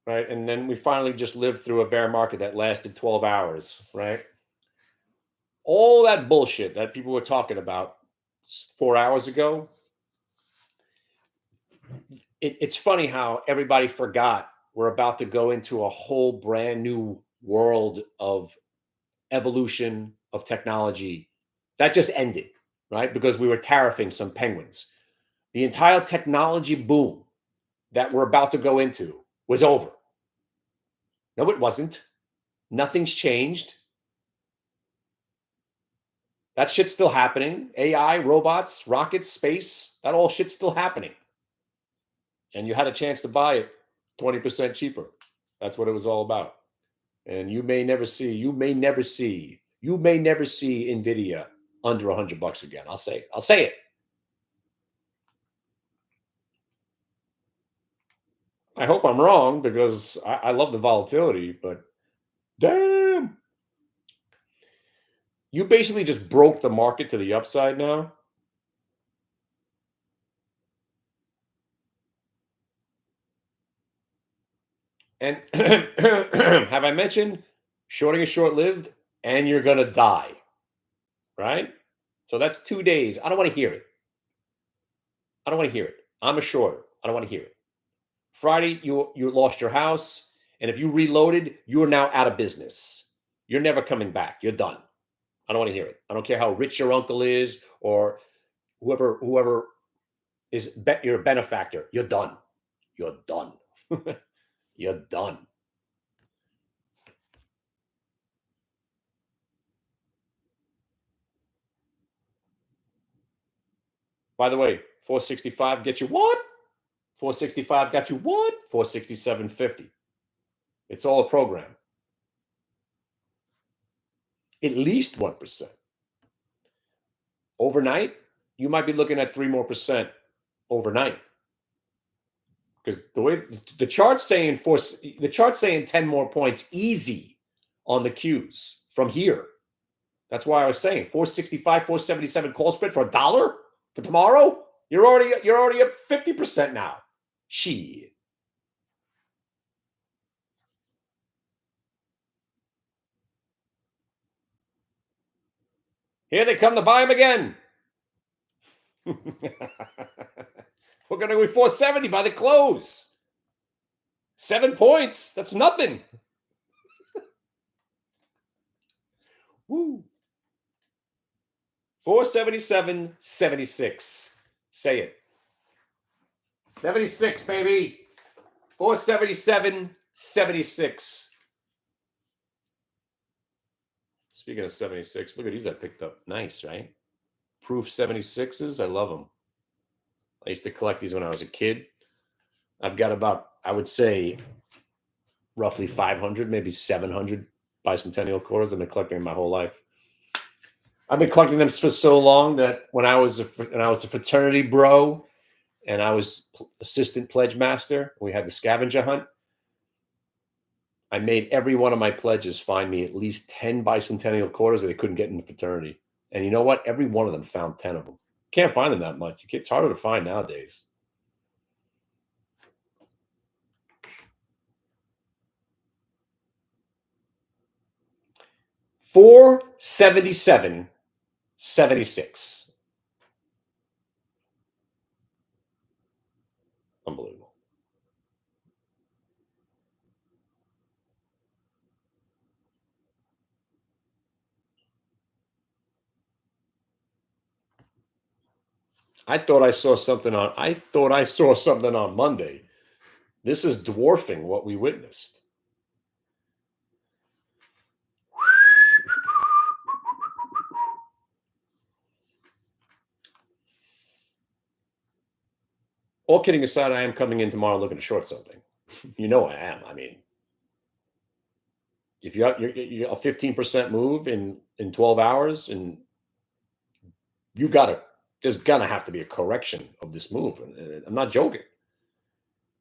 Right. And then we finally just lived through a bear market that lasted 12 hours, right? All that bullshit that people were talking about 4 hours ago. It's funny how everybody forgot we're about to go into a whole brand new world of evolution of technology that just ended, right? Because we were tariffing some penguins. The entire technology boom that we're about to go into was over. No, it wasn't. Nothing's changed. That shit's still happening. AI, robots, rockets, space, that all shit's still happening. And you had a chance to buy it 20% cheaper. That's what it was all about. And you may never see Nvidia under $100 again. I'll say it. I hope I'm wrong because I love the volatility, but damn. You basically just broke the market to the upside now. And have I mentioned shorting is short-lived and you're going to die, right? So that's 2 days. I don't want to hear it. I don't want to hear it. I'm a shorter. I don't want to hear it. Friday, you lost your house. And if you reloaded, you are now out of business. You're never coming back. You're done. I don't want to hear it. I don't care how rich your uncle is or whoever is your benefactor. You're done. You're done. You're done. By the way, 465 get you what? 465 got you what? 467.50. It's all a program. At least 1%. Overnight, you might be looking at 3 more percent overnight. Because the way the chart's saying 10 more points easy on the Qs from here. That's why I was saying 465, 477 call spread for $1 for tomorrow. You're already up 50% now. Shit. Here they come to buy him again. We're going to be 470 by the close. 7 points. That's nothing. Woo. 477.76. Say it. 76, baby. 477.76. Speaking of 76, look at these I picked up. Nice, right? Proof 76s. I love them. I used to collect these when I was a kid. I've got about, I would say, roughly 500, maybe 700 bicentennial quarters. I've been collecting my whole life. I've been collecting them for so long that when I was a fraternity bro and I was assistant pledge master, we had the scavenger hunt. I made every one of my pledges find me at least 10 bicentennial quarters that they couldn't get in the fraternity. And you know what? Every one of them found 10 of them. Can't find them that much. It's harder to find nowadays. $477.76. Unbelievable. I thought I saw something on Monday. This is dwarfing what we witnessed. All kidding aside, I am coming in tomorrow looking to short something. You know I am. I mean, if you're a 15% move in 12 hours, and there's gonna have to be a correction of this move. And I'm not joking.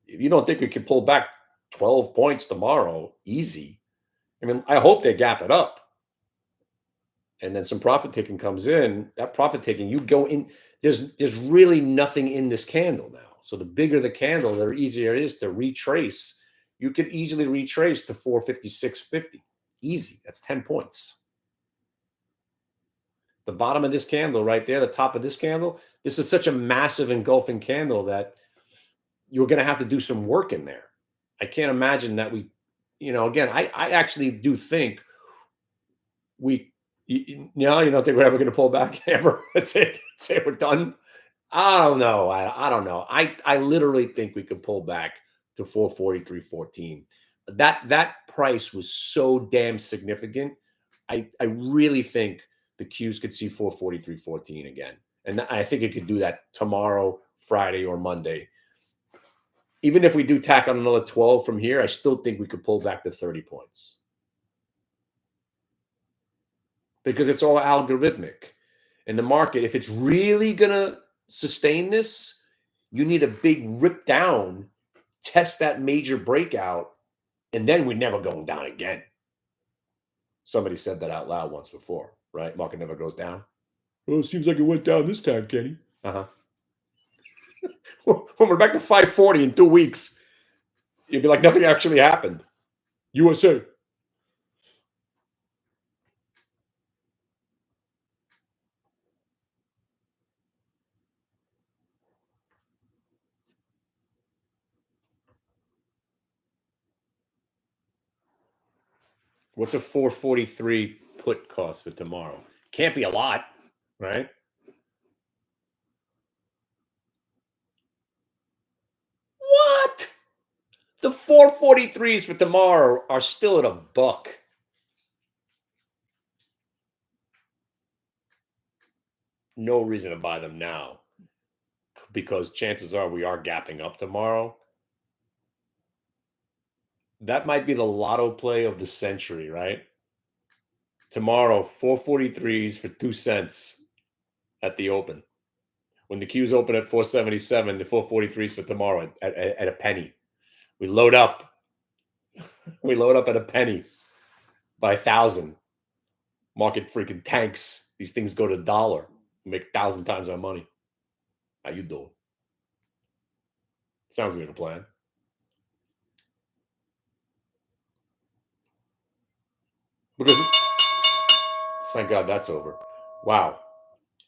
If you don't think we can pull back 12 points tomorrow, easy. I mean, I hope they gap it up. And then some profit taking comes in. That profit taking, you go in. There's really nothing in this candle now. So the bigger the candle, the easier it is to retrace. You could easily retrace to 456.50. Easy. That's 10 points. The bottom of this candle right there, the top of this candle, this is such a massive engulfing candle that you're going to have to do some work in there. I can't imagine that again, I actually do think you don't think we're ever going to pull back ever? Let's say we're done. I don't know. I don't know. I literally think we could pull back to 443.14. That price was so damn significant. I really think the Qs could see 443.14 again. And I think it could do that tomorrow, Friday, or Monday. Even if we do tack on another 12 from here, I still think we could pull back to 30 points. Because it's all algorithmic. In the market, if it's really going to sustain this, you need a big rip down, test that major breakout, and then we're never going down again. Somebody said that out loud once before, right? Market never goes down. Oh, it seems like it went down this time, Kenny. Uh-huh. When we're back to 540 in 2 weeks, you'd be like, nothing actually happened. USA. What's a 443 put cost for tomorrow? Can't be a lot, right? What? The 443s for tomorrow are still at $1. No reason to buy them now, because chances are we are gapping up tomorrow. That might be the lotto play of the century, right? Tomorrow, 443s for 2 cents at the open. When the Qs open at 477, the 443s for tomorrow at a penny. We load up. We load up at a penny by 1,000. Market freaking tanks. These things go to $1. We make 1,000 times our money. How you doing? Sounds like a plan. Because thank God that's over. Wow.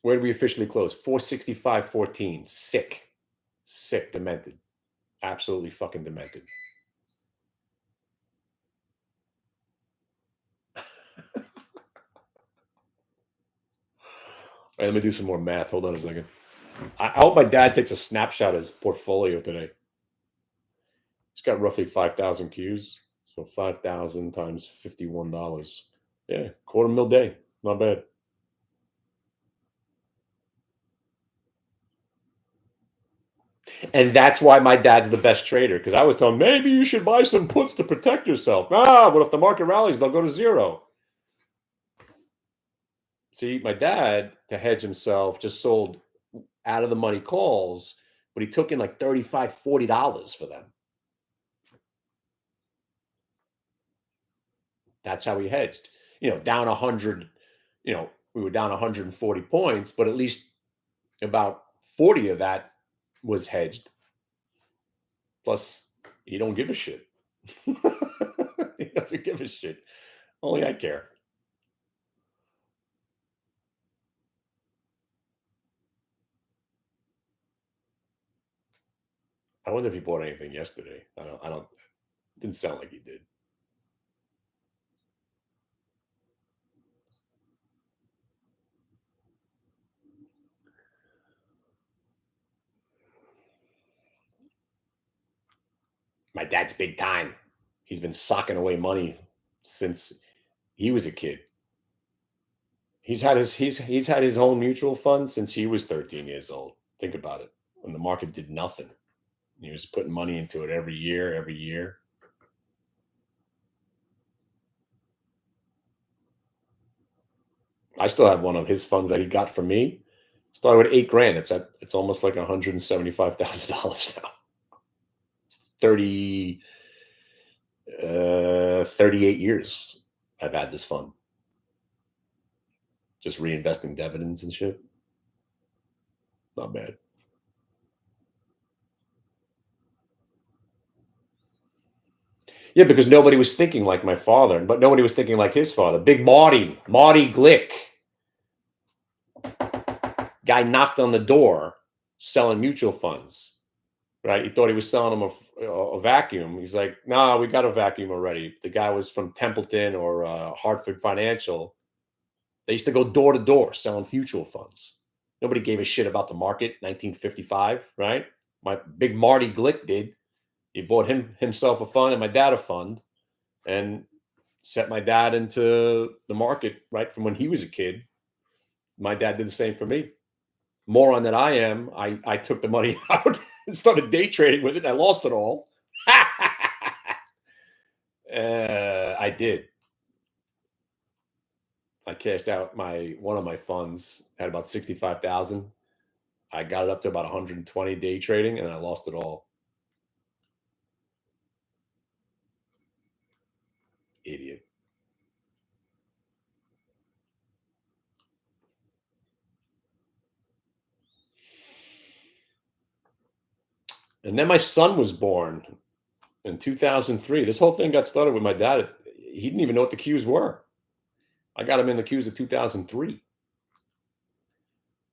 Where did we officially close? 465.14. Sick. Sick. Demented. Absolutely fucking demented. All right, let me do some more math. Hold on a second. I hope my dad takes a snapshot of his portfolio today. He's got roughly 5,000 Qs. So 5,000 times $51. Yeah, $250,000 day. Not bad. And that's why my dad's the best trader, because I was telling him, maybe you should buy some puts to protect yourself. What if the market rallies? They'll go to zero. See, my dad, to hedge himself, just sold out of the money calls, but he took in like 35, $40 for them. That's how he hedged. Down 100, we were down 140 points, but at least about 40 of that was hedged. Plus, he don't give a shit. He doesn't give a shit. Only I care. I wonder if he bought anything yesterday. I don't. Didn't sound like he did. My dad's big time. He's been socking away money since he was a kid. He's had his own mutual fund since he was 13 years old. Think about it. When the market did nothing, he was putting money into it every year, every year. I still have one of his funds that he got from me. Started with 8 grand. It's almost like $175,000 now. It's 38 years I've had this fund. Just reinvesting dividends and shit. Not bad. Yeah, because nobody was thinking like my father, but nobody was thinking like his father. Big Marty Glick. Guy knocked on the door selling mutual funds, right? He thought he was selling them a vacuum. He's like, nah, we got a vacuum already. The guy was from Templeton or Hartford Financial. They used to go door to door selling mutual funds. Nobody gave a shit about the market, 1955, right? My big Marty Glick did. He bought himself a fund and my dad a fund and set my dad into the market right from when he was a kid. My dad did the same for me. Moron that I am, I took the money out and started day trading with it. I lost it all. I did. I cashed out one of my funds had about 65,000. I got it up to about 120 day trading, and I lost it all. Idiot. And then my son was born in 2003. This whole thing got started with my dad. He didn't even know what the cues were. I got him in the cues of 2003.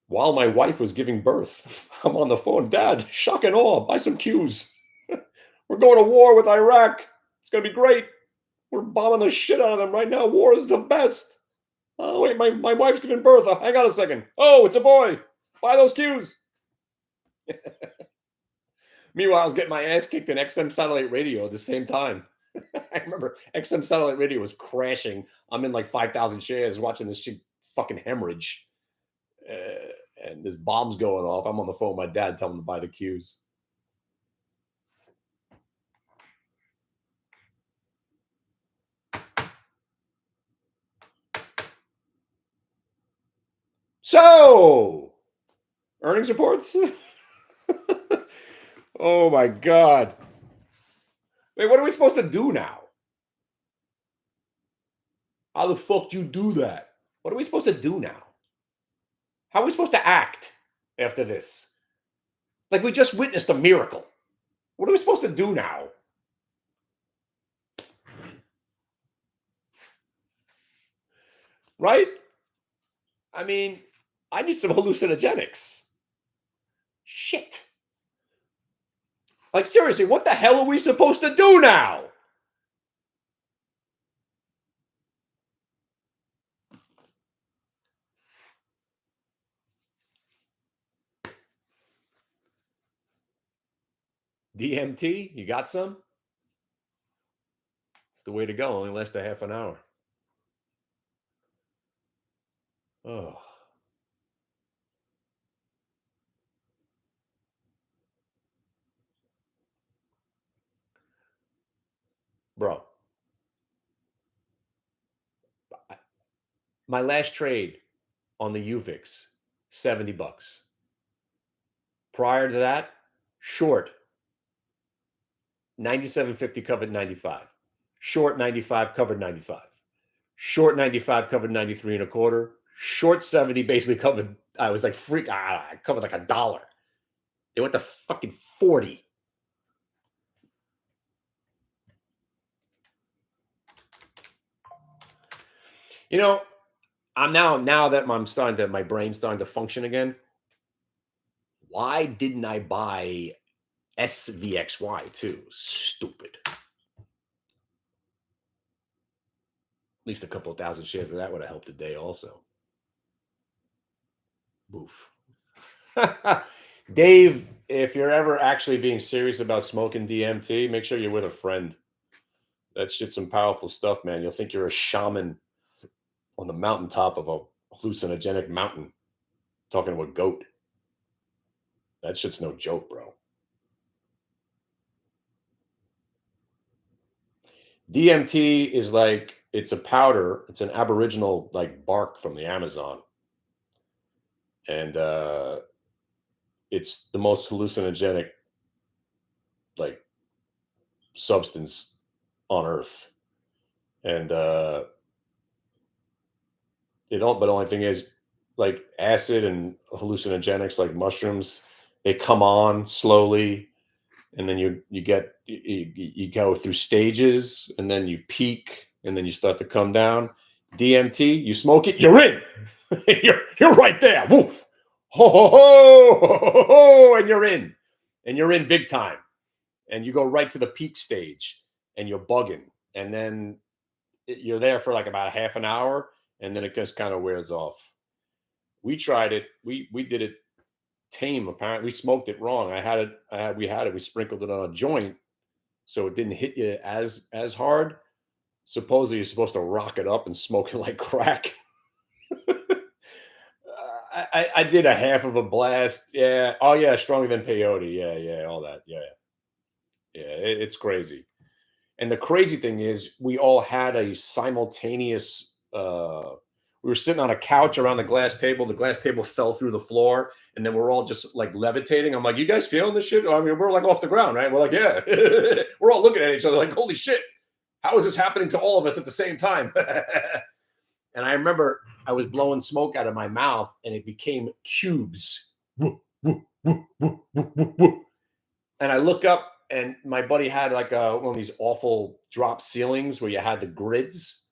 While my wife was giving birth, I'm on the phone. Dad, shock and awe, buy some cues. We're going to war with Iraq. It's going to be great. We're bombing the shit out of them right now. War is the best. Oh, wait, my wife's giving birth. Hang on a second. Oh, it's a boy. Buy those cues. Meanwhile, I was getting my ass kicked in XM satellite radio at the same time. I remember XM satellite radio was crashing. I'm in like 5,000 shares watching this shit fucking hemorrhage. And there's bombs going off. I'm on the phone with my dad telling him to buy the cues. So, earnings reports? Oh my God. Wait, what are we supposed to do now? How the fuck do you do that? What are we supposed to do now? How are we supposed to act after this? Like we just witnessed a miracle. What are we supposed to do now? Right? I mean, I need some hallucinogenics. Shit. Like, seriously, what the hell are we supposed to do now? DMT? You got some? It's the way to go. Only lasts a half an hour. Oh. Bro. My last trade, on the UVIX, $70. Prior to that, short, 97.50 covered 95. Short 95 covered 95. Short 95 covered 93 and a quarter. Short 70 basically covered, I was like, I covered like $1. It went to fucking 40. You know, I'm now that my brain's starting to function again. Why didn't I buy SVXY too? Stupid. At least a couple of thousand shares of that would have helped today also. Boof. Dave, if you're ever actually being serious about smoking DMT, make sure you're with a friend. That shit's some powerful stuff, man. You'll think you're a shaman on the mountaintop of a hallucinogenic mountain talking to a goat. That shit's no joke, bro. DMT is like, it's a powder. It's an aboriginal like bark from the Amazon. And it's the most hallucinogenic like substance on earth. And but the only thing is, like acid and hallucinogenics like mushrooms, they come on slowly, and then you go through stages, and then you peak, and then you start to come down. DMT, you smoke it, you're in. you're right there. Woof. Ho ho ho, ho ho ho, and you're in big time, and you go right to the peak stage, and you're bugging, and then you're there for like about half an hour, and then it just kind of wears off. We tried it. We did it tame. Apparently, we smoked it wrong. We sprinkled it on a joint, so it didn't hit you as hard. Supposedly, you're supposed to rock it up and smoke it like crack. I did a half of a blast. Yeah. Oh yeah, stronger than peyote. Yeah, all that. Yeah. It's crazy. And the crazy thing is, we all had a simultaneous. We were sitting on a couch around the glass table. The glass table fell through the floor, and then we're all just like levitating. I'm like, "You guys feeling this shit?" I mean, we're like off the ground, right? We're like, "Yeah." We're all looking at each other like, "Holy shit! How is this happening to all of us at the same time?" And I remember I was blowing smoke out of my mouth, and it became cubes. And I look up, and my buddy had like one of these awful drop ceilings where you had the grids,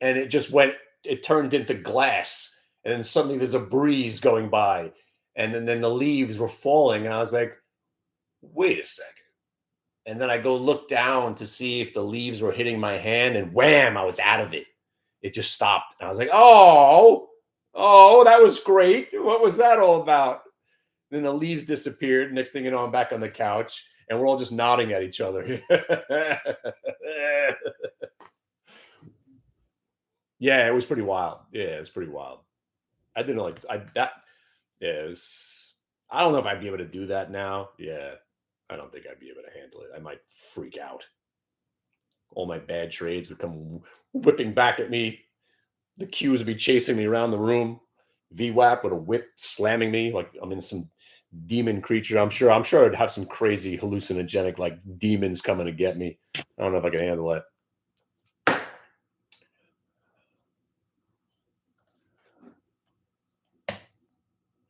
and it turned into glass. And then suddenly there's a breeze going by, and then the leaves were falling. And I was like, wait a second. And then I go look down to see if the leaves were hitting my hand, and wham, I was out of it. It just stopped. And I was like, oh, that was great. What was that all about? Then the leaves disappeared. Next thing you know, I'm back on the couch, and we're all just nodding at each other. Yeah, it was pretty wild. Yeah, it's pretty wild. I didn't like that. Yeah, it was. I don't know if I'd be able to do that now. Yeah, I don't think I'd be able to handle it. I might freak out. All my bad trades would come whipping back at me. The cues would be chasing me around the room. VWAP with a whip slamming me like I'm in some demon creature. I'm sure I'd have some crazy hallucinogenic like demons coming to get me. I don't know if I can handle it.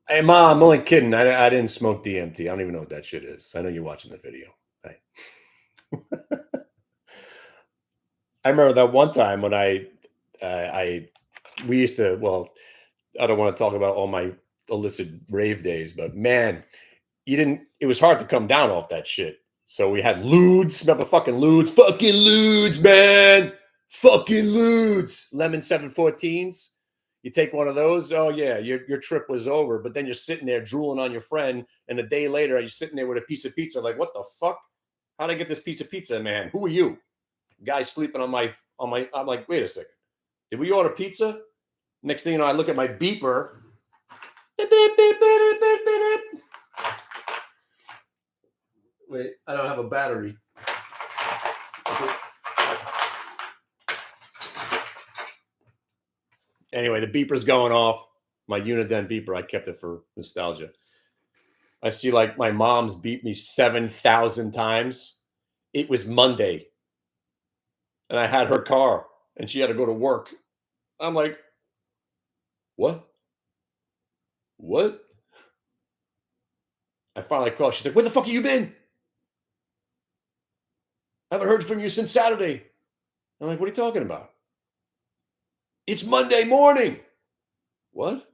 Hey, Mom, I'm only kidding. I didn't smoke DMT. I don't even know what that shit is. I know you're watching the video. Hey. I remember that one time when we used to, well, I don't want to talk about all my illicit rave days, but man, it was hard to come down off that shit. So we had lewds. Remember fucking lewds? Fucking lewds, man. Fucking lewds. Lemon 714s. You take one of those, oh yeah, your trip was over. But then you're sitting there drooling on your friend, and a day later, you're sitting there with a piece of pizza. Like, what the fuck? How'd I get this piece of pizza, man? Who are you? Guy sleeping on my. I'm like, wait a second. Did we order pizza? Next thing you know, I look at my beeper. Wait, I don't have a battery. Anyway, the beeper's going off. My Uniden beeper, I kept it for nostalgia. I see like my mom's beat me 7,000 times. It was Monday and I had her car and she had to go to work. I'm like, what? What? I finally called. She's like, where the fuck have you been? I haven't heard from you since Saturday. I'm like, what are you talking about? It's Monday morning. What?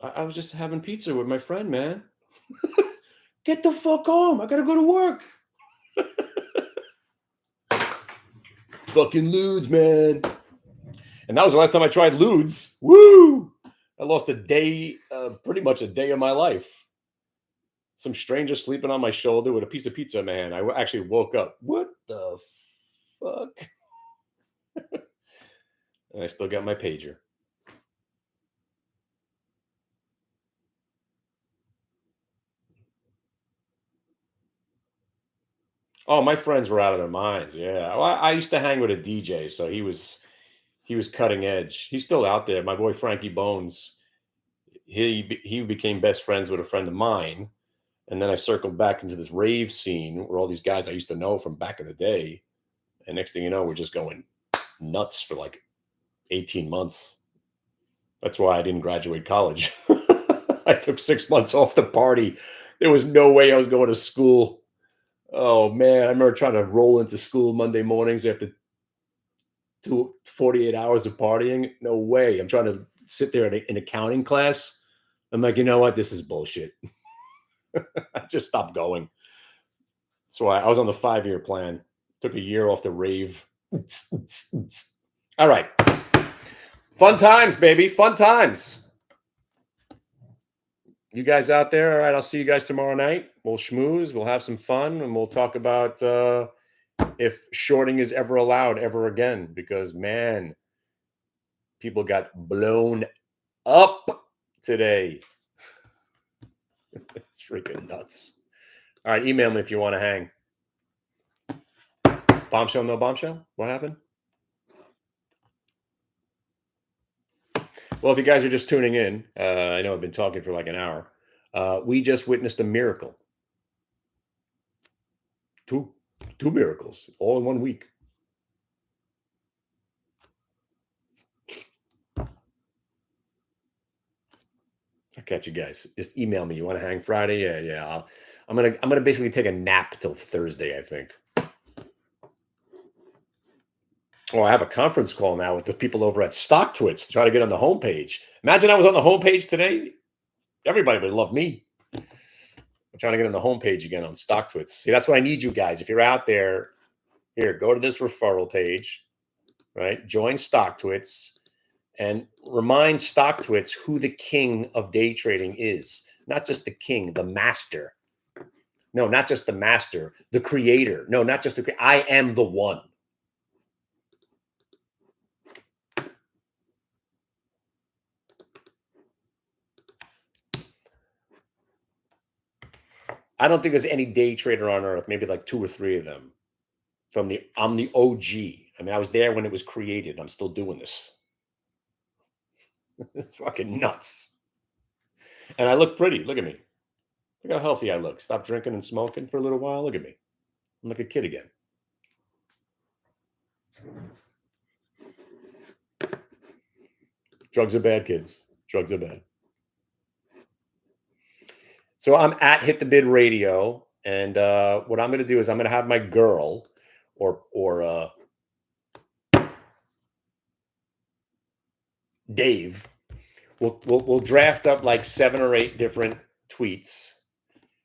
I was just having pizza with my friend, man. Get the fuck home. I gotta go to work. Fucking lewds, man. And that was the last time I tried lewds. Woo! I lost a day, pretty much a day of my life. Some stranger sleeping on my shoulder with a piece of pizza in my hand. I actually woke up. What the fuck? And I still got my pager. Oh, my friends were out of their minds. Yeah, well, I used to hang with a DJ, so he was cutting edge. He's still out there. My boy Frankie Bones. He became best friends with a friend of mine, and then I circled back into this rave scene where all these guys I used to know from back in the day. And next thing you know, we're just going nuts for like 18 months. That's why I didn't graduate college. I took 6 months off the party. There was no way I was going to school. Oh man, I remember trying to roll into school Monday mornings after 48 hours of partying. No way. I'm trying to sit there in accounting class. I'm like, you know what? This is bullshit. I just stopped going. That's why I was on the 5-year plan. Took a year off the rave. All right. Fun times, baby. Fun times. You guys out there? All right. I'll see you guys tomorrow night. We'll schmooze. We'll have some fun. And we'll talk about if shorting is ever allowed ever again. Because, man, people got blown up today. It's freaking nuts. All right. Email me if you want to hang. Bombshell, no bombshell? What happened? Well, if you guys are just tuning in, I know I've been talking for like an hour. We just witnessed a miracle. Two miracles all in 1 week. I'll catch you guys. Just email me. You want to hang Friday? Yeah. I'm gonna basically take a nap till Thursday, I think. Oh, I have a conference call now with the people over at StockTwits to try to get on the homepage. Imagine I was on the homepage today. Everybody would love me. I'm trying to get on the homepage again on StockTwits. See, that's what I need you guys. If you're out there, here, go to this referral page, right? Join StockTwits and remind StockTwits who the king of day trading is. Not just the king, the master. No, not just the master, the creator. No, not just the creator. I am the one. I don't think there's any day trader on earth, maybe like 2 or 3 of them. I'm the OG. I mean, I was there when it was created. I'm still doing this. It's fucking nuts. And I look pretty. Look at me. Look how healthy I look. Stop drinking and smoking for a little while. Look at me. I'm like a kid again. Drugs are bad, kids. Drugs are bad. So I'm at Hit the Bid Radio, and what I'm going to do is I'm going to have my girl, or Dave. We'll draft up like 7 or 8 different tweets.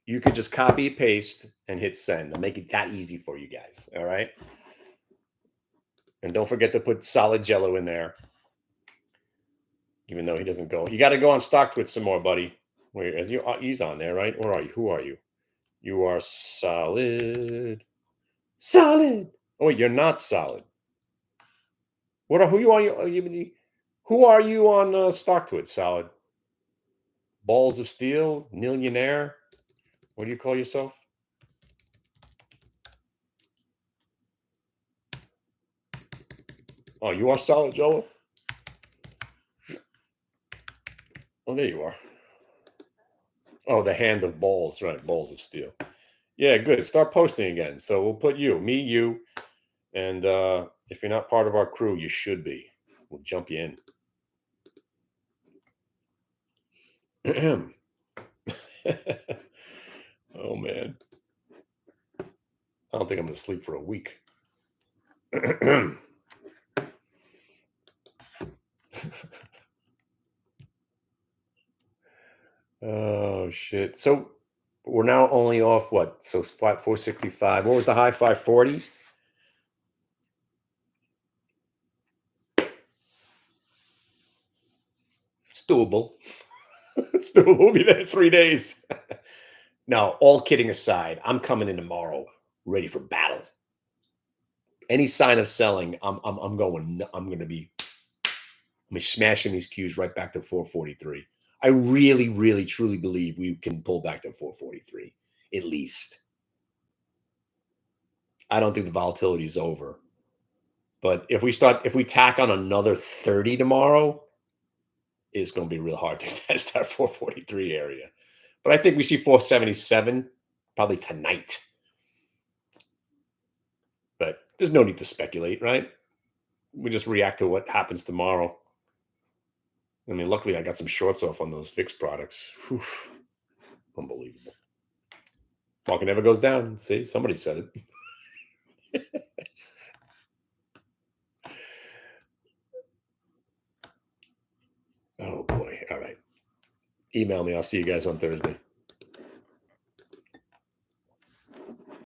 You could just copy, paste, and hit send. I'll make it that easy for you guys. All right. And don't forget to put solid Jello in there. Even though he doesn't go. You got to go on StockTwits some more, buddy. Where is you? He's on there, right? Where are you? Who are you? You are solid. Solid. Oh, wait, you're not solid. Who are you? Who are you on StockTwits? Solid. Balls of Steel, millionaire. What do you call yourself? Oh, you are solid, Jello. Oh, there you are. Oh, the hand of balls, right? Balls of steel. Yeah, good. Start posting again. So we'll put you, and if you're not part of our crew, you should be. We'll jump you in. Oh man, I don't think I'm gonna sleep for a week. Oh shit. So we're now only off what? So 465. What was the high? 540. It's doable. It's doable. We'll be there in 3 days. Now, all kidding aside, I'm coming in tomorrow ready for battle. Any sign of selling, I'm going. I'm going to be smashing these cues right back to 443. I really, really, truly believe we can pull back to 443 at least. I don't think the volatility is over. But if we tack on another 30 tomorrow, it's going to be real hard to test that 443 area. But I think we see 477 probably tonight. But there's no need to speculate, right? We just react to what happens tomorrow. I mean, luckily I got some shorts off on those fixed products. Whew. Unbelievable. Market never goes down. See, somebody said it. Oh boy. All right. Email me. I'll see you guys on Thursday.